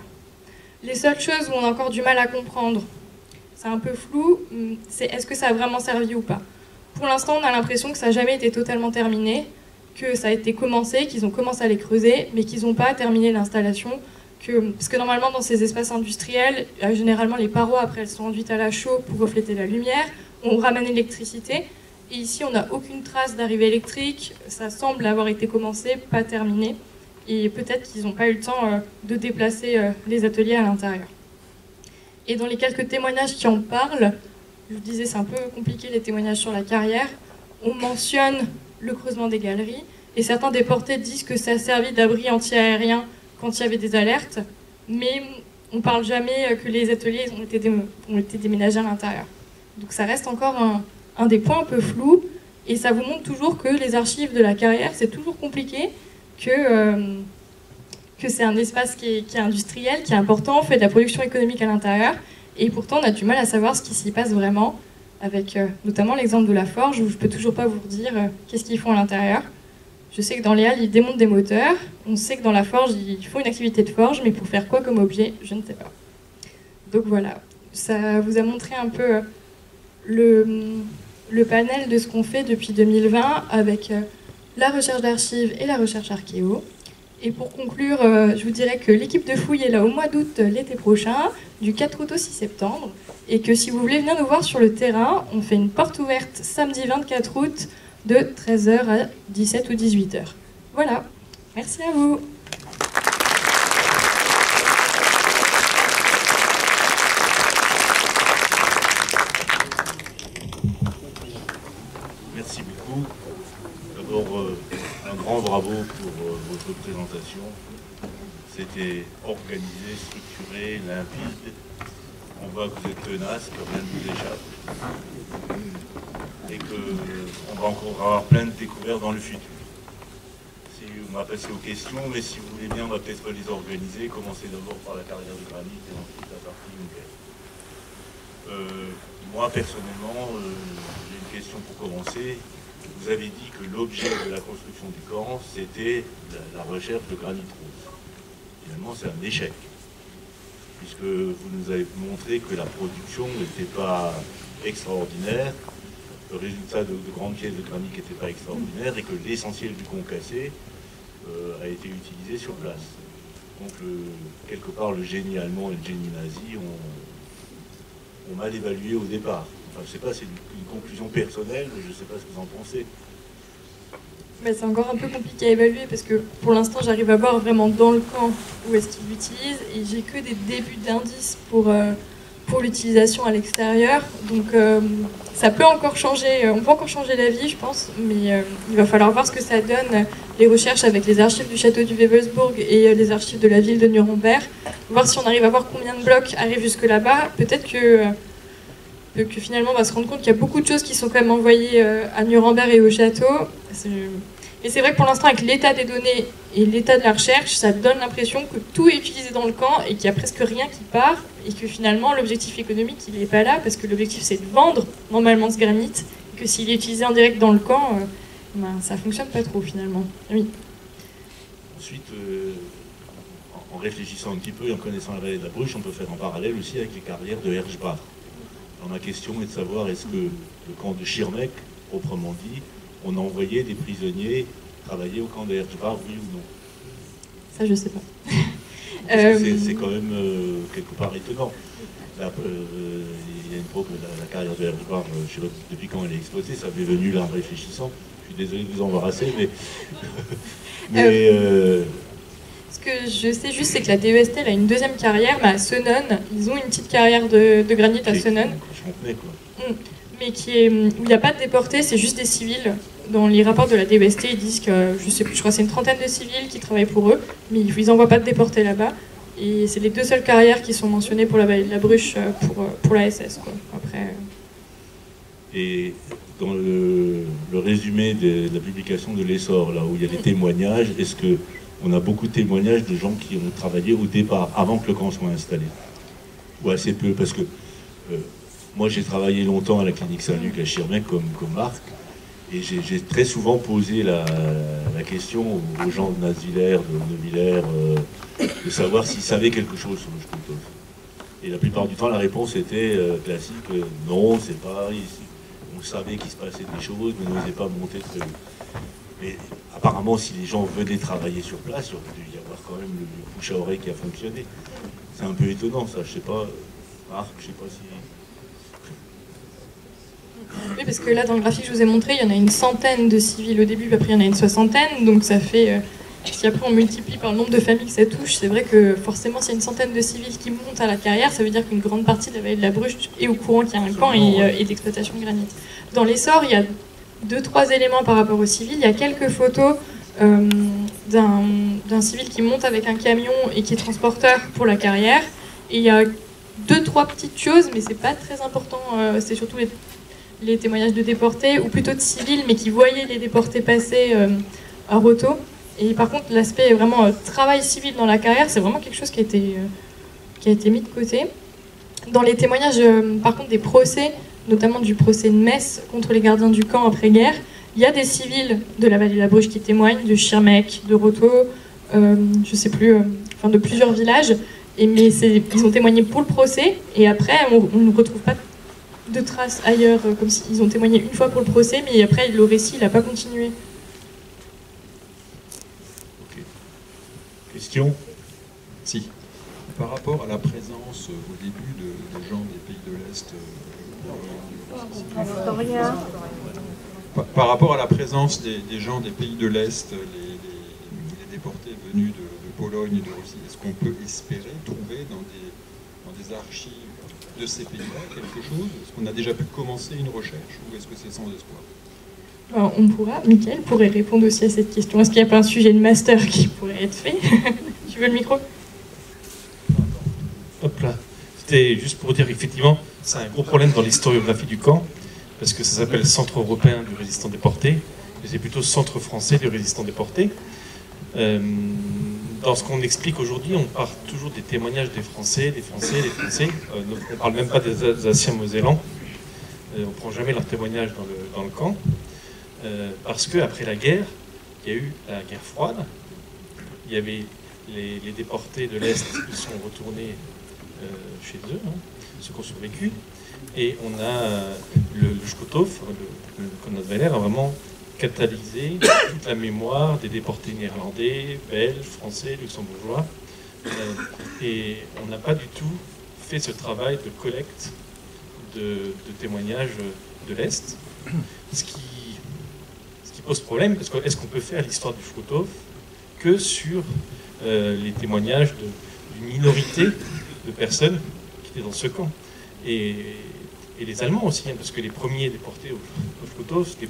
Les seules choses où on a encore du mal à comprendre, c'est un peu flou, c'est est-ce que ça a vraiment servi ou pas. Pour l'instant, on a l'impression que ça n'a jamais été totalement terminé, que ça a été commencé, qu'ils ont commencé à les creuser, mais qu'ils n'ont pas terminé l'installation. Parce que normalement, dans ces espaces industriels, généralement, les parois, après, elles sont enduites à la chaux pour refléter la lumière. On ramène l'électricité. Et ici, on n'a aucune trace d'arrivée électrique. Ça semble avoir été commencé, pas terminé. Et peut-être qu'ils n'ont pas eu le temps de déplacer les ateliers à l'intérieur. Et dans les quelques témoignages qui en parlent, je vous disais, c'est un peu compliqué les témoignages sur la carrière, on mentionne le creusement des galeries, et certains déportés disent que ça a servi d'abri anti-aérien quand il y avait des alertes, mais on ne parle jamais que les ateliers ont été déménagés à l'intérieur. Donc ça reste encore un des points un peu flous, et ça vous montre toujours que les archives de la carrière, c'est toujours compliqué, que c'est un espace qui est industriel, qui est important, on fait de la production économique à l'intérieur, et pourtant on a du mal à savoir ce qui s'y passe vraiment, avec notamment l'exemple de la forge, où je ne peux toujours pas vous dire qu'est-ce qu'ils font à l'intérieur. Je sais que dans les halles, ils démontent des moteurs, on sait que dans la forge, ils font une activité de forge, mais pour faire quoi comme objet, je ne sais pas. Donc voilà, ça vous a montré un peu le panel de ce qu'on fait depuis 2020, avec la recherche d'archives et la recherche archéo. Et pour conclure, je vous dirais que l'équipe de fouilles est là au mois d'août l'été prochain, du 4 août au 6 septembre, et que si vous voulez venir nous voir sur le terrain, on fait une porte ouverte samedi 24 août de 13h à 17 ou 18h. Voilà, merci à vous. Merci beaucoup. D'abord, un grand bravo pour votre présentation. C'était organisé, structuré, limpide. On voit que vous êtes tenace, que rien ne vous échappe. Et qu'on va encore avoir plein de découvertes dans le futur. On va passer aux questions, mais si vous voulez bien, on va peut-être les organiser. Commencer d'abord par la carrière de granit et ensuite la partie nucléaire. Moi, personnellement, j'ai une question pour commencer. Vous avez dit que l'objet de la construction du camp, c'était la recherche de granit rose. Finalement, c'est un échec, puisque vous nous avez montré que la production n'était pas extraordinaire, le résultat de grandes pièces de granit n'était pas extraordinaire, et que l'essentiel du concassé a été utilisé sur place. Donc, quelque part, le génie allemand et le génie nazi ont mal évalué au départ. Enfin, je ne sais pas, c'est une conclusion personnelle, mais je ne sais pas ce que vous en pensez. Mais c'est encore un peu compliqué à évaluer parce que pour l'instant j'arrive à voir vraiment dans le camp où est-ce qu'ils l'utilisent et j'ai que des débuts d'indices pour l'utilisation à l'extérieur. Donc ça peut encore changer, on peut encore changer d'avis je pense, mais il va falloir voir ce que ça donne, les recherches avec les archives du château du Wewelsburg et les archives de la ville de Nuremberg, voir si on arrive à voir combien de blocs arrivent jusque là-bas. Peut-être que finalement on va se rendre compte qu'il y a beaucoup de choses qui sont quand même envoyées à Nuremberg et au château. Et c'est vrai que pour l'instant, avec l'état des données et l'état de la recherche, ça donne l'impression que tout est utilisé dans le camp et qu'il n'y a presque rien qui part, et que finalement l'objectif économique il n'est pas là, parce que l'objectif c'est de vendre normalement ce granit, et que s'il est utilisé en direct dans le camp, ça ne fonctionne pas trop finalement. Oui. Ensuite, en réfléchissant un petit peu et en connaissant la vallée de la Bruche, on peut faire un parallèle aussi avec les carrières de Herschbach. Alors ma question est de savoir, est-ce que le camp de Schirmeck, proprement dit, on a envoyé des prisonniers travailler au camp de Herschbach, oui ou non? Ça, je sais pas. C'est quand même quelque part étonnant. il y a une fois que la carrière de Hervé Barre, je ne sais pas depuis quand elle est exploitée, ça m'est venu là en réfléchissant. Je suis désolé de vous embarrasser, mais... Ce que je sais juste, c'est que la DEST elle a une deuxième carrière, mais à Senon, ils ont une petite carrière de granit à Senon. Mais où il n'y a pas de déportés, c'est juste des civils. Dans les rapports de la DEST, ils disent que, je sais plus, je crois que c'est une trentaine de civils qui travaillent pour eux, mais ils n'envoient pas de déportés là-bas. Et c'est les deux seules carrières qui sont mentionnées pour la vallée de la Bruche pour la SS, quoi. Après... Et dans le résumé de la publication de l'Essor, là où il y a des témoignages, est-ce qu'on a beaucoup de témoignages de gens qui ont travaillé au départ, avant que le camp soit installé? Ou assez peu, parce que moi j'ai travaillé longtemps à la clinique Saint-Luc à Schirmeck comme Marc, et j'ai très souvent posé la question aux gens de Nazviller, de Neuvillers, de savoir s'ils savaient quelque chose sur le Shkoutov. Et la plupart du temps, la réponse était classique, non, c'est pas ici. On savait qu'il se passait des choses, mais on n'osait pas monter très haut. Mais apparemment, si les gens venaient travailler sur place, il aurait dû y avoir quand même le bouche à oreille qui a fonctionné. C'est un peu étonnant, ça. Je sais pas, Marc, je sais pas si... Oui, parce que là, dans le graphique que je vous ai montré, il y en a une centaine de civils au début, puis après il y en a une soixantaine, donc ça fait... si après on multiplie par le nombre de familles que ça touche, c'est vrai que forcément, s'il y a une centaine de civils qui montent à la carrière, ça veut dire qu'une grande partie de la vallée de la Bruche est au courant qu'il y a un camp et d'exploitation de granit. Dans l'Essor, il y a 2-3 éléments par rapport aux civils. Il y a quelques photos d'un civil qui monte avec un camion et qui est transporteur pour la carrière. Et il y a 2-3 petites choses, mais c'est pas très important. C'est surtout les témoignages de déportés, ou plutôt de civils, mais qui voyaient les déportés passer à Roto. Et par contre, l'aspect vraiment travail civil dans la carrière, c'est vraiment quelque chose qui a été mis de côté. Dans les témoignages, par contre, des procès, notamment du procès de Metz contre les gardiens du camp après-guerre, il y a des civils de la vallée de la Bruche qui témoignent, de Schirmeck, de Roto, je sais plus, enfin de plusieurs villages. Mais ils ont témoigné pour le procès, et après, on ne retrouve pas de traces ailleurs, comme s'ils ont témoigné une fois pour le procès, mais après, le récit n'a pas continué. Question? Si. Par rapport à la présence au début de gens des pays de l'Est, par rapport à la présence des gens des pays de l'Est, les déportés venus de Pologne et de Russie, est-ce qu'on peut espérer trouver dans des archives de ces pays-là quelque chose? Est-ce qu'on a déjà pu commencer une recherche ou est-ce que c'est sans espoir? On pourra, Mickaël pourrait répondre aussi à cette question. Est-ce qu'il n'y a pas un sujet de master qui pourrait être fait? Tu veux le micro? Hop là. C'était juste pour dire, effectivement, c'est un gros problème dans l'historiographie du camp, parce que ça s'appelle Centre européen du résistant déporté, mais c'est plutôt Centre français du résistant déporté. Dans ce qu'on explique aujourd'hui, on part toujours des témoignages des Français. On ne parle même pas des Alsaciens mosellans. On ne prend jamais leurs témoignages dans le camp. Parce qu'après la guerre, il y a eu la guerre froide, il y avait les déportés de l'Est qui sont retournés chez eux, ceux qui ont survécu, et on a le Shkoutov, le Konrad a vraiment catalysé toute la mémoire des déportés néerlandais, belges, français, luxembourgeois, et on n'a pas du tout fait ce travail de collecte de témoignages de l'Est, ce qui pose problème, parce que est-ce qu'on peut faire l'histoire du Shkoutov que sur les témoignages d'une minorité de personnes qui étaient dans ce camp, et les Allemands aussi, parce que les premiers déportés au Shkoutov, c'était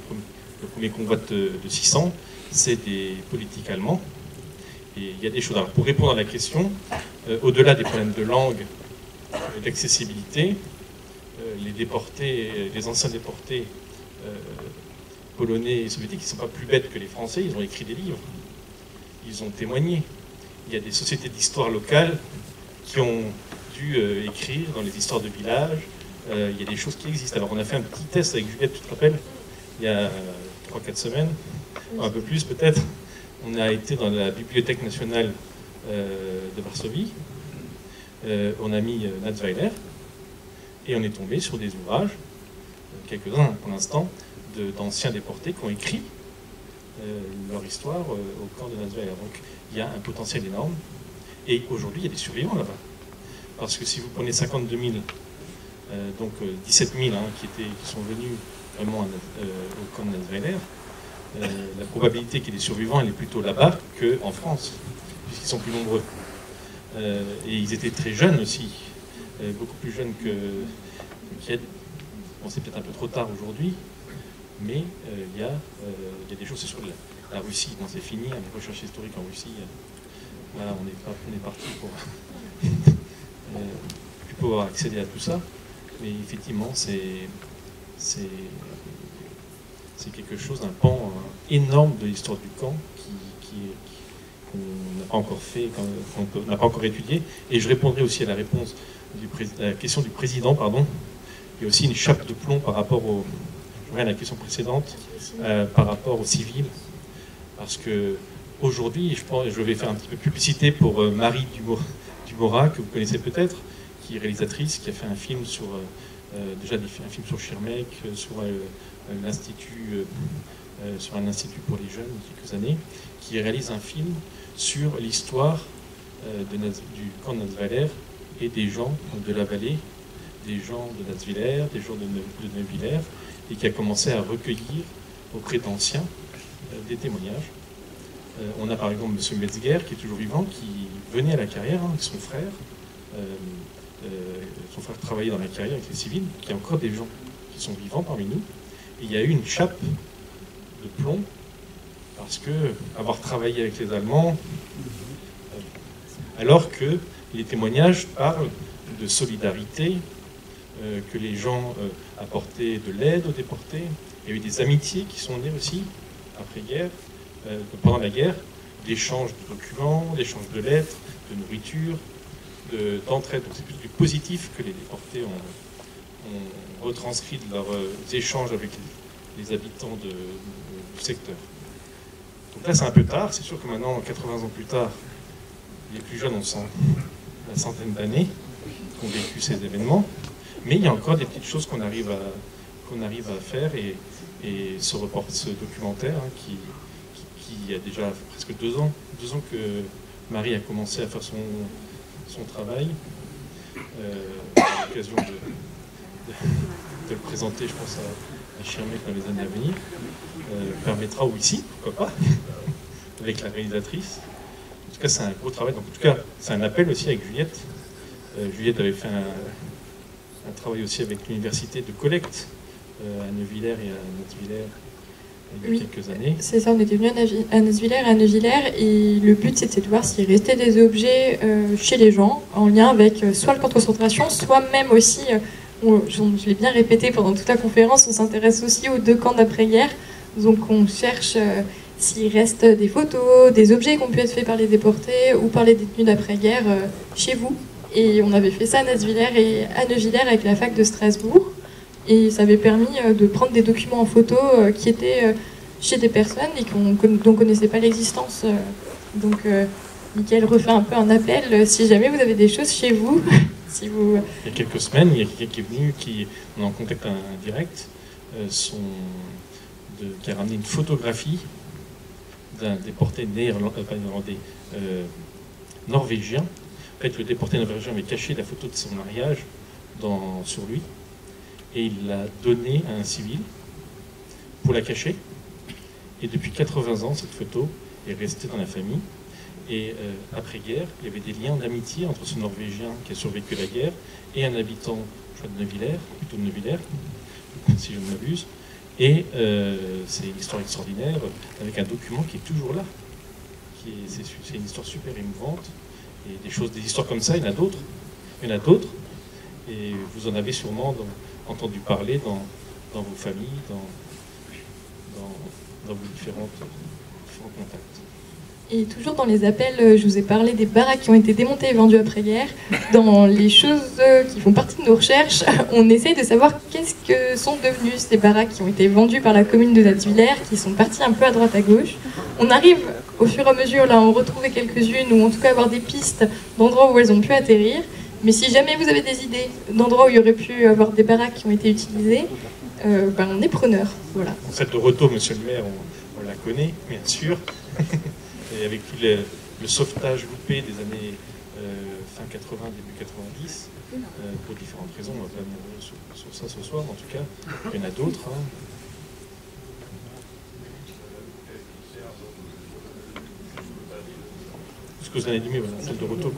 le premier convoi de 600, c'est des politiques allemands, et il y a des choses. Alors, pour répondre à la question, au-delà des problèmes de langue, d'accessibilité, les déportés, les anciens déportés polonais et soviétiques, ils ne sont pas plus bêtes que les Français, ils ont écrit des livres, ils ont témoigné. Il y a des sociétés d'histoire locales qui ont dû écrire dans les histoires de village, il y a des choses qui existent. Alors on a fait un petit test avec Juliette, tu te rappelles, il y a 3-4 semaines, un peu plus peut-être. On a été dans la Bibliothèque nationale de Varsovie, on a mis Natzweiler, et on est tombé sur des ouvrages, quelques-uns pour l'instant, d'anciens déportés qui ont écrit leur histoire au camp de Natzweiler. Donc il y a un potentiel énorme. Et aujourd'hui, il y a des survivants là-bas. parce que si vous prenez 52 000, donc 17 000 qui sont venus vraiment au camp de Natzweiler, la probabilité qu'il y ait des survivants, elle est plutôt là-bas qu'en France, puisqu'ils sont plus nombreux. Et ils étaient très jeunes aussi, beaucoup plus jeunes que bon, c'est peut-être un peu trop tard aujourd'hui, mais il y a des choses, c'est sur la Russie, bon, c'est fini, les recherches historiques en Russie, là on est parti pour plus pouvoir accéder à tout ça, mais effectivement c'est quelque chose, un pan énorme de l'histoire du camp qu'on n'a pas encore fait, qu'on n'a pas encore étudié. Et je répondrai aussi à la question du président, pardon. Il y a aussi une chape de plomb par rapport à la question précédente, par rapport aux civils, parce que aujourd'hui, je vais faire un petit peu de publicité pour Marie Dumora, que vous connaissez peut-être, qui est réalisatrice, qui a fait un film sur déjà un film sur Schirmeck, sur l'institut, sur un institut pour les jeunes il y a quelques années, qui réalise un film sur l'histoire du camp de Natzweiler et des gens de la vallée, des gens de Natzweiler, des gens de Neuwiller, et qui a commencé à recueillir auprès d'anciens des témoignages. On a par exemple M. Metzger, qui est toujours vivant, qui venait à la carrière avec son frère. Son frère travaillait dans la carrière avec les civils, qu'il y a encore des gens qui sont vivants parmi nous. Et il y a eu une chape de plomb, parce que avoir travaillé avec les Allemands, alors que les témoignages parlent de solidarité, que les gens apportaient de l'aide aux déportés. Il y a eu des amitiés qui sont nées aussi, après-guerre, pendant la guerre, d'échanges de documents, d'échanges de lettres, de nourriture, d'entraide. Donc c'est plus du positif que les déportés ont retranscrit de leurs échanges avec les habitants du secteur. Donc là c'est un peu tard, c'est sûr que maintenant, 80 ans plus tard, les plus jeunes ont la centaine d'années qui ont vécu ces événements, mais il y a encore des petites choses qu'on arrive à faire, et ce documentaire qui a déjà presque 2 ans que Marie a commencé à faire son travail, à l'occasion de le présenter, je pense, à Schirmeck dans les années à venir, permettra, ou ici, pourquoi pas, avec la réalisatrice. En tout cas, c'est un gros travail. Donc, en tout cas, c'est un appel aussi avec Juliette. Juliette avait fait un travail aussi avec l'université de collecte à Neuwiller et à Natzweiler il y a quelques années. C'est ça, on était venus à Natzweiler et à Neuwiller, et le but c'était de voir s'il restait des objets chez les gens en lien avec soit le camp de concentration, soit même aussi, je l'ai bien répété pendant toute la conférence, on s'intéresse aussi aux 2 camps d'après-guerre. Donc on cherche s'il reste des photos, des objets qui ont pu être faits par les déportés ou par les détenus d'après-guerre chez vous. Et on avait fait ça à Natzweiler et à Neuwiller avec la fac de Strasbourg. Et ça avait permis de prendre des documents en photo qui étaient chez des personnes et dont on ne connaissait pas l'existence. Donc, Mickaël refait un peu un appel, si jamais vous avez des choses chez vous. Si vous... Il y a quelques semaines, il y a quelqu'un qui est venu, on est en contact direct, qui a ramené une photographie d'un déporté norvégien. En fait, le déporté norvégien avait caché la photo de son mariage sur lui, et il l'a donnée à un civil pour la cacher. Et depuis 80 ans, cette photo est restée dans la famille. Et après-guerre, il y avait des liens d'amitié entre ce Norvégien qui a survécu à la guerre et un habitant, je crois, de Neuwiller, plutôt de Neuwiller, si je ne m'abuse. Et c'est une histoire extraordinaire, avec un document qui est toujours là. C'est une histoire super émouvante. Et des histoires comme ça, il y en a d'autres. Il y en a d'autres. Et vous en avez sûrement entendu parler dans vos familles, dans vos différents contacts. Et toujours dans les appels, je vous ai parlé des baraques qui ont été démontées et vendues après-guerre. Dans les choses qui font partie de nos recherches, on essaye de savoir qu'est-ce que sont devenues ces baraques qui ont été vendues par la commune de Natzweiler, qui sont parties un peu à droite à gauche. On arrive au fur et à mesure là, à en retrouver quelques-unes, ou en tout cas avoir des pistes d'endroits où elles ont pu atterrir. Mais si jamais vous avez des idées d'endroits où il y aurait pu avoir des baraques qui ont été utilisées, on est preneur. Voilà. Celle de Roto, monsieur le maire, on la connaît, bien sûr. Et avec tout le sauvetage loupé des années fin 80, début 90, pour différentes raisons. On va pas venir sur ça ce soir, en tout cas. Il y en a d'autres. Hein. Ce que vous avez dit, voilà, celle de Roto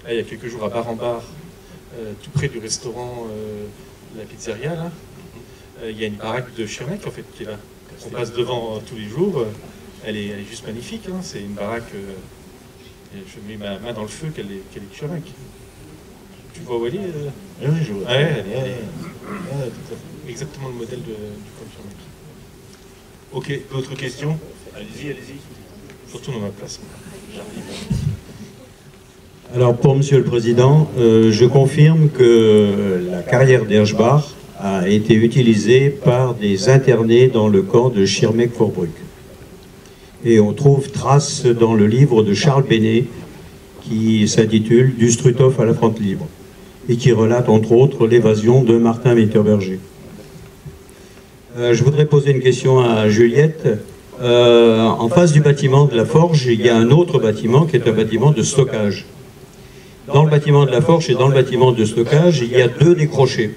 il y a quelques jours à Bar en Bar, tout près du restaurant La Pizzeria, là, il y a une baraque de Schirmeck en fait qui est là. On passe devant tous les jours. Elle est juste magnifique. Hein. C'est une baraque. Je mets ma main dans le feu qu'elle est de Schirmeck. Tu vois où elle est Oui, je vois. Ouais, tout à fait. Exactement le modèle du camp de Schirmeck. Ok, d'autres questions? Allez-y, allez-y. Je retourne à ma place. J'arrive. Alors pour Monsieur le Président, je confirme que la carrière d'Herschbach a été utilisée par des internés dans le camp de Schirmeck-Vorbrück. Et on trouve trace dans le livre de Charles Bénet qui s'intitule « Du Struthof à la fronte libre » et qui relate entre autres l'évasion de Martin Winterberger. Je voudrais poser une question à Juliette. En face du bâtiment de la forge, il y a un autre bâtiment qui est un bâtiment de stockage. Dans le bâtiment de la forge et dans le bâtiment de stockage, il y a 2 décrochés.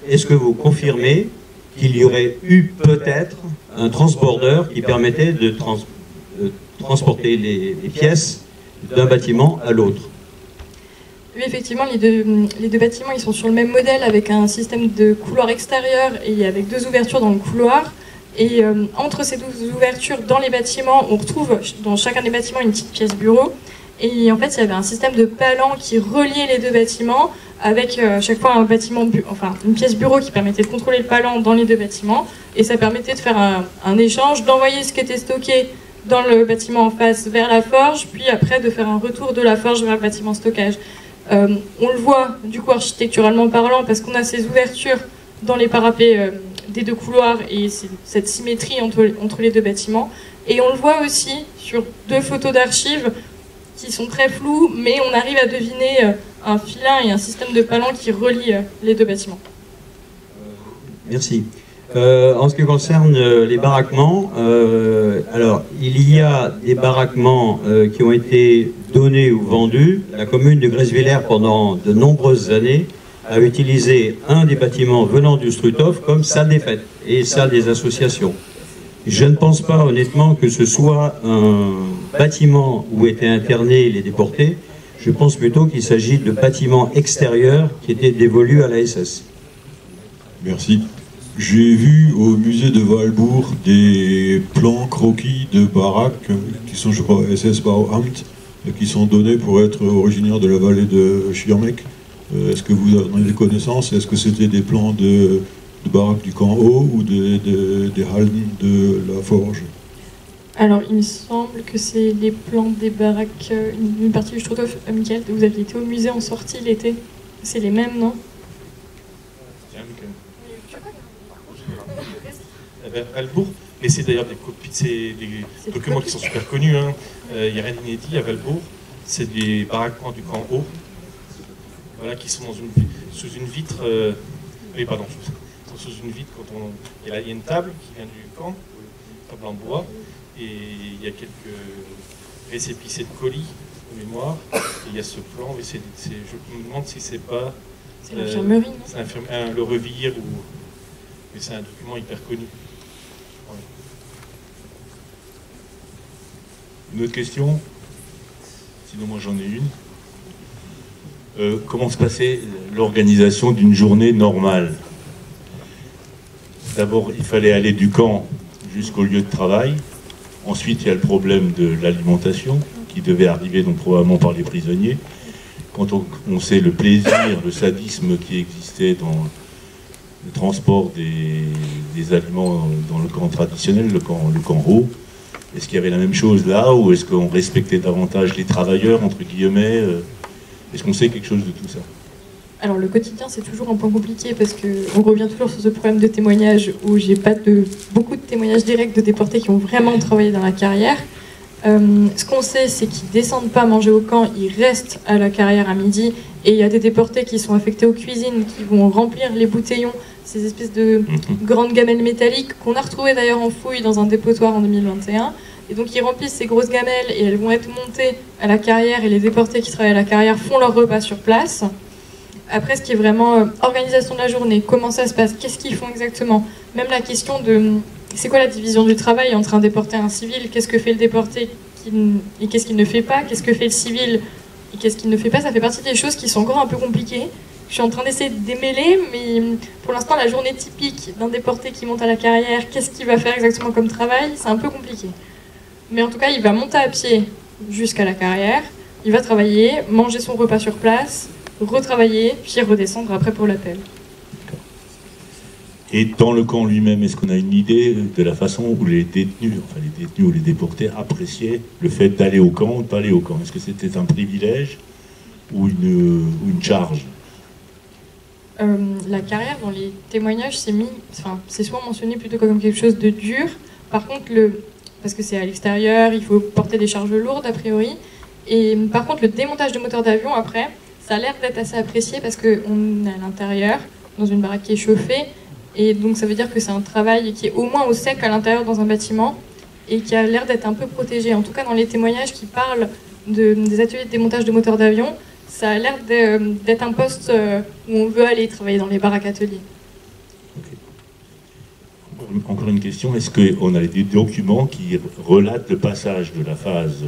Est-ce que vous confirmez qu'il y aurait eu peut-être un transborder qui permettait de transporter les pièces d'un bâtiment à l'autre? Oui, effectivement, les deux bâtiments ils sont sur le même modèle avec un système de couloir extérieur et avec 2 ouvertures dans le couloir. Et entre ces 2 ouvertures dans les bâtiments, on retrouve dans chacun des bâtiments une petite pièce bureau. Et en fait, il y avait un système de palans qui reliait les 2 bâtiments avec chaque fois un bâtiment, une pièce bureau qui permettait de contrôler le palan dans les 2 bâtiments. Et ça permettait de faire un échange, d'envoyer ce qui était stocké dans le bâtiment en face vers la forge, puis après de faire un retour de la forge vers le bâtiment stockage. On le voit du coup architecturalement parlant parce qu'on a ces ouvertures dans les parapets des 2 couloirs et cette symétrie entre les 2 bâtiments. Et on le voit aussi sur 2 photos d'archives qui sont très floues, mais on arrive à deviner un filin et un système de palans qui relient les 2 bâtiments. Merci. En ce qui concerne les baraquements, alors il y a des baraquements qui ont été donnés ou vendus. La commune de Grèce-Villers, pendant de nombreuses années, a utilisé un des bâtiments venant du Struthof comme salle des fêtes et salle des associations. Je ne pense pas honnêtement que ce soit un bâtiment où étaient internés les déportés. Je pense plutôt qu'il s'agit de bâtiments extérieurs qui étaient dévolus à la SS. Merci. J'ai vu au musée de Walbourg des plans croquis de baraques qui sont, je crois, SS Bauamt, qui sont donnés pour être originaires de la vallée de Schirmeck. Est-ce que vous en avez connaissance? Est-ce que c'était des plans de baraques du camp haut ou des halles de la forge? Alors, il me semble que c'est les plans des baraques, une partie du Struthof. Michael, vous aviez été au musée en sortie l'été. C'est les mêmes, non? Valbourg, et c'est d'ailleurs des copies, c'est des documents qui sont super connus. Hein. Il n'y a rien d'inédit à Valbourg. C'est des baraquements du camp haut, voilà, qui sont sous une vitre. Oui, pardon, ils sont sous une vitre quand il y a une table qui vient du camp, une table en bois, et il y a quelques récépissés de colis de mémoire. Et il y a ce plan, et je me demande si c'est pas. C'est l'infirmerie, non? C'est le Revire, mais c'est un document hyper connu. Ouais. Une autre question? Sinon, moi j'en ai une. Comment se passait l'organisation d'une journée normale? D'abord, il fallait aller du camp jusqu'au lieu de travail. Ensuite, il y a le problème de l'alimentation, qui devait arriver donc probablement par les prisonniers. Quand on sait le plaisir, le sadisme qui existait dans le transport des aliments dans le camp traditionnel, le camp haut, est-ce qu'il y avait la même chose là, ou est-ce qu'on respectait davantage les travailleurs, entre guillemets? Est-ce qu'on sait quelque chose de tout ça? Alors le quotidien c'est toujours un point compliqué parce qu'on revient toujours sur ce problème de témoignage où j'ai pas beaucoup de témoignages directs de déportés qui ont vraiment travaillé dans la carrière. Ce qu'on sait c'est qu'ils descendent pas manger au camp, ils restent à la carrière à midi et il y a des déportés qui sont affectés aux cuisines, qui vont remplir les bouteillons, ces espèces de grandes gamelles métalliques qu'on a retrouvées d'ailleurs en fouille dans un dépotoir en 2021. Et donc ils remplissent ces grosses gamelles et elles vont être montées à la carrière et les déportés qui travaillent à la carrière font leur repas sur place. Après, ce qui est vraiment organisation de la journée, comment ça se passe, qu'est-ce qu'ils font exactement. Même la question de c'est quoi la division du travail entre un déporté et un civil, qu'est-ce que fait le déporté et qu'est-ce qu'il ne fait pas, qu'est-ce que fait le civil et qu'est-ce qu'il ne fait pas, ça fait partie des choses qui sont encore un peu compliquées. Je suis en train d'essayer de démêler, mais pour l'instant, la journée typique d'un déporté qui monte à la carrière, qu'est-ce qu'il va faire exactement comme travail, c'est un peu compliqué. Mais en tout cas, il va monter à pied jusqu'à la carrière, il va travailler, manger son repas sur place, retravailler, puis redescendre après pour l'appel. Et dans le camp lui-même, est-ce qu'on a une idée de la façon où les détenus ou les déportés appréciaient le fait d'aller au camp ou de pas aller au camp? Est-ce que c'était un privilège ou une charge? La carrière, dans les témoignages, c'est soit mentionné plutôt comme quelque chose de dur. Par contre, parce que c'est à l'extérieur, il faut porter des charges lourdes a priori. Et par contre, le démontage de moteurs d'avion, après, ça a l'air d'être assez apprécié parce qu'on est à l'intérieur, dans une baraque qui est chauffée. Et donc ça veut dire que c'est un travail qui est au moins au sec à l'intérieur dans un bâtiment et qui a l'air d'être un peu protégé. En tout cas, dans les témoignages qui parlent des ateliers de démontage de moteurs d'avion, ça a l'air d'être un poste où on veut aller travailler dans les baraques ateliers. Okay. Encore une question, est-ce qu'on a des documents qui relatent le passage de la phase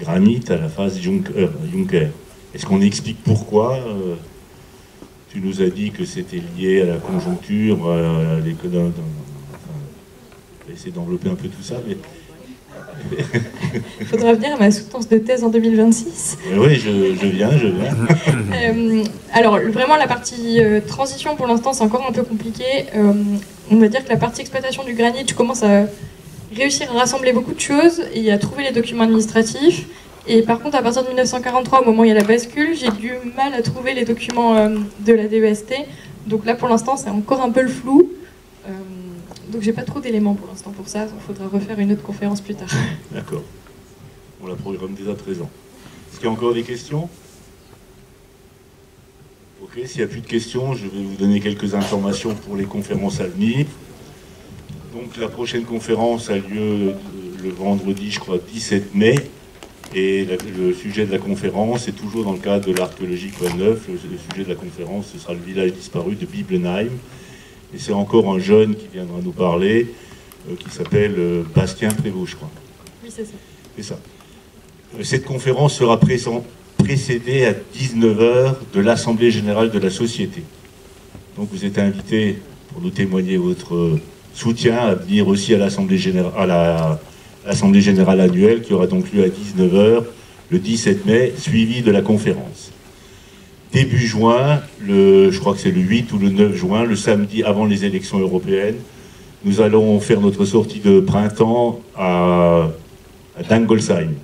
granit à la phase Juncker? Est-ce qu'on explique pourquoi tu nous as dit que c'était lié à la conjoncture, à l'économie. Enfin, je vais essayer d'envelopper un peu tout ça, mais... Il faudra venir à ma soutenance de thèse en 2026. Oui, je viens. Alors, vraiment, la partie transition, pour l'instant, c'est encore un peu compliqué. On va dire que la partie exploitation du granit, je commence à réussir à rassembler beaucoup de choses et à trouver les documents administratifs. Et par contre, à partir de 1943, au moment où il y a la bascule, j'ai du mal à trouver les documents de la DEST. Donc là, pour l'instant, c'est encore un peu le flou. Donc j'ai pas trop d'éléments pour l'instant pour ça. Il faudra refaire une autre conférence plus tard. D'accord. On la programme dès à présent. Est-ce qu'il y a encore des questions? Ok, s'il n'y a plus de questions, je vais vous donner quelques informations pour les conférences à venir. Donc la prochaine conférence a lieu le vendredi, je crois, 17 mai. Et le sujet de la conférence est toujours dans le cadre de l'archéologie Coin Neuf. Le sujet de la conférence, ce sera le village disparu de Biblenheim. Et c'est encore un jeune qui viendra nous parler, qui s'appelle Bastien Prévost, je crois. Oui, c'est ça. C'est ça. Cette conférence sera précédée à 19h de l'Assemblée Générale de la Société. Donc vous êtes invités, pour nous témoigner votre soutien, à venir aussi à l'Assemblée Générale, l'Assemblée Générale annuelle, qui aura donc lieu à 19h le 17 mai, suivi de la conférence. Début juin, je crois que c'est le 8 ou le 9 juin, le samedi avant les élections européennes, nous allons faire notre sortie de printemps à Dangolsheim.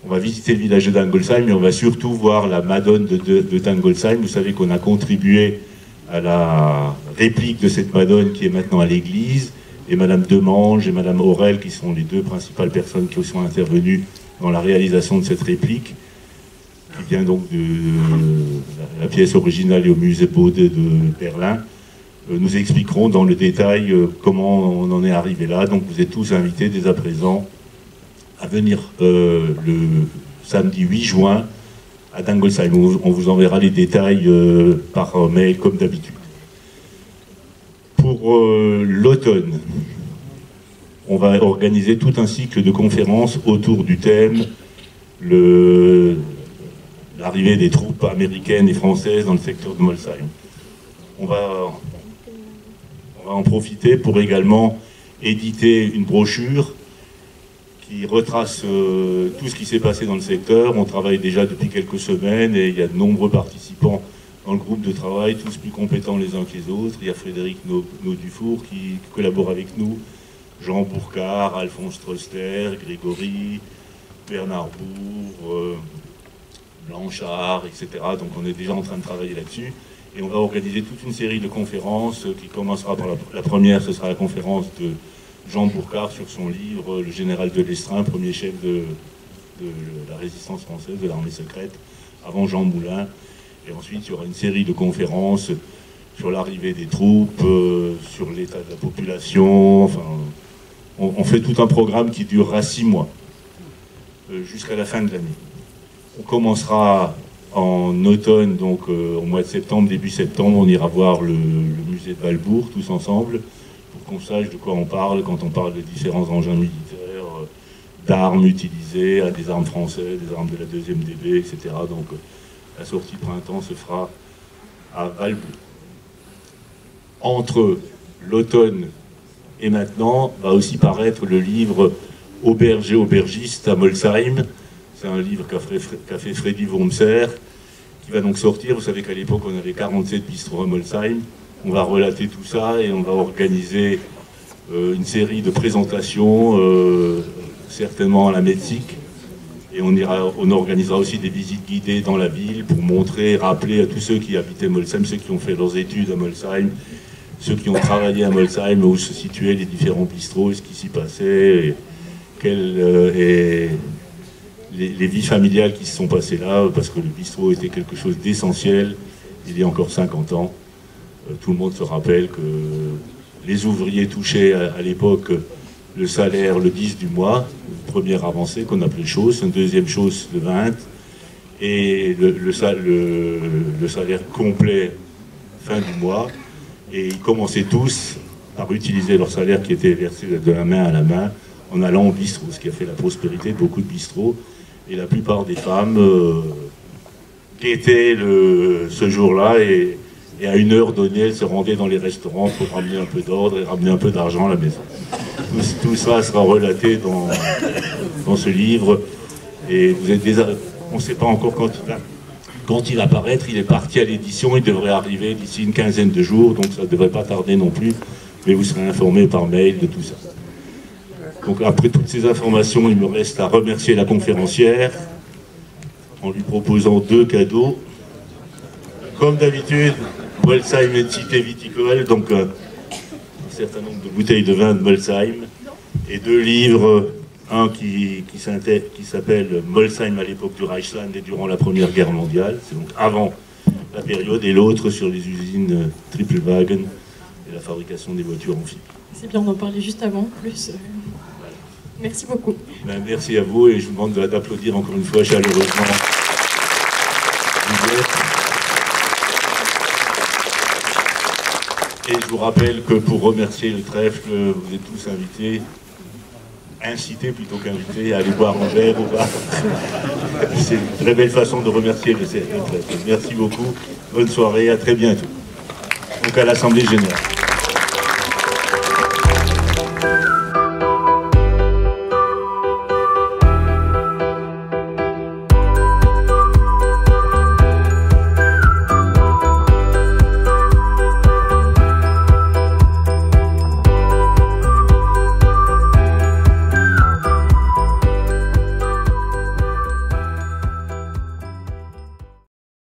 On va visiter le village de Dangolsheim, mais on va surtout voir la Madone de Dangolsheim. Vous savez qu'on a contribué à la réplique de cette Madone qui est maintenant à l'église, et Madame Demange et Madame Aurel, qui sont les deux principales personnes qui sont intervenues dans la réalisation de cette réplique, qui vient donc de la pièce originale au musée Bode de Berlin, nous expliqueront dans le détail comment on en est arrivé là. Donc vous êtes tous invités dès à présent à venir le samedi 8 juin à Dangolsheim. On vous enverra les détails par mail comme d'habitude. Pour l'automne, on va organiser tout un cycle de conférences autour du thème l'arrivée des troupes américaines et françaises dans le secteur de Molsheim. On va en profiter pour également éditer une brochure qui retrace tout ce qui s'est passé dans le secteur. On travaille déjà depuis quelques semaines et il y a de nombreux participants dans le groupe de travail, tous plus compétents les uns que les autres. Il y a Frédéric Naudufour qui collabore avec nous, Jean Bourcard, Alphonse Troster, Grégory, Bernard Bourg, Blanchard, etc. Donc on est déjà en train de travailler là-dessus. Et on va organiser toute une série de conférences qui commencera par la première, ce sera la conférence de Jean Bourcard sur son livre « Le général de l'Estrin, premier chef de la résistance française, de l'armée secrète », avant Jean Moulin. Et ensuite, il y aura une série de conférences sur l'arrivée des troupes, sur l'état de la population, enfin, on fait tout un programme qui durera 6 mois, jusqu'à la fin de l'année. On commencera en automne, donc au mois de septembre, début septembre, on ira voir le musée de Valbourg, tous ensemble, pour qu'on sache de quoi on parle quand on parle de différents engins militaires, d'armes utilisées, des armes françaises, des armes de la 2e DB, etc. Donc la sortie de printemps se fera à Valbourg. Entre l'automne et maintenant va aussi paraître le livre Auberge et aubergiste à Molsheim. C'est un livre qu'a fait Freddy Wurmser, qui va donc sortir. Vous savez qu'à l'époque, on avait 47 bistrots à Molsheim. On va relater tout ça et on va organiser une série de présentations, certainement à la Metzig. Et on organisera aussi des visites guidées dans la ville pour montrer, rappeler à tous ceux qui habitaient Molsheim, ceux qui ont fait leurs études à Molsheim, ceux qui ont travaillé à Molsheim, où se situaient les différents bistrots, ce qui s'y passait, et les vies familiales qui se sont passées là, parce que le bistrot était quelque chose d'essentiel il y a encore 50 ans. Tout le monde se rappelle que les ouvriers touchaient à l'époque le salaire le 10 du mois, première avancée qu'on appelait chose, une deuxième chose le 20, et le salaire complet fin du mois. Et ils commençaient tous par utiliser leur salaire qui était versé de la main à la main en allant au bistrot, ce qui a fait la prospérité de beaucoup de bistrots. Et la plupart des femmes guettaient ce jour-là et à une heure donnée, elles se rendaient dans les restaurants pour ramener un peu d'ordre et ramener un peu d'argent à la maison. Tout ça sera relaté dans ce livre. Et vous êtes on ne sait pas encore quand il va apparaître. Il est parti à l'édition, il devrait arriver d'ici une quinzaine de jours, donc ça ne devrait pas tarder non plus. Mais vous serez informés par mail de tout ça. Donc après toutes ces informations, il me reste à remercier la conférencière en lui proposant 2 cadeaux. Comme d'habitude, Molsheim est une cité viticole, donc un certain nombre de bouteilles de vin de Molsheim et 2 livres, un qui s'appelle Molsheim à l'époque du Reichsland et durant la Première Guerre mondiale, c'est donc avant la période, et l'autre sur les usines Trippelwagen et la fabrication des voitures amphibies. C'est bien d'en parler juste avant, plus. Merci beaucoup. Ben, merci à vous et je vous demande d'applaudir encore une fois chaleureusement. Et je vous rappelle que pour remercier le trèfle, vous êtes tous invités, incités plutôt qu'invités, à aller boire un verre au bar. C'est une très belle façon de remercier le trèfle. Merci beaucoup, bonne soirée, à très bientôt. Donc à l'Assemblée Générale.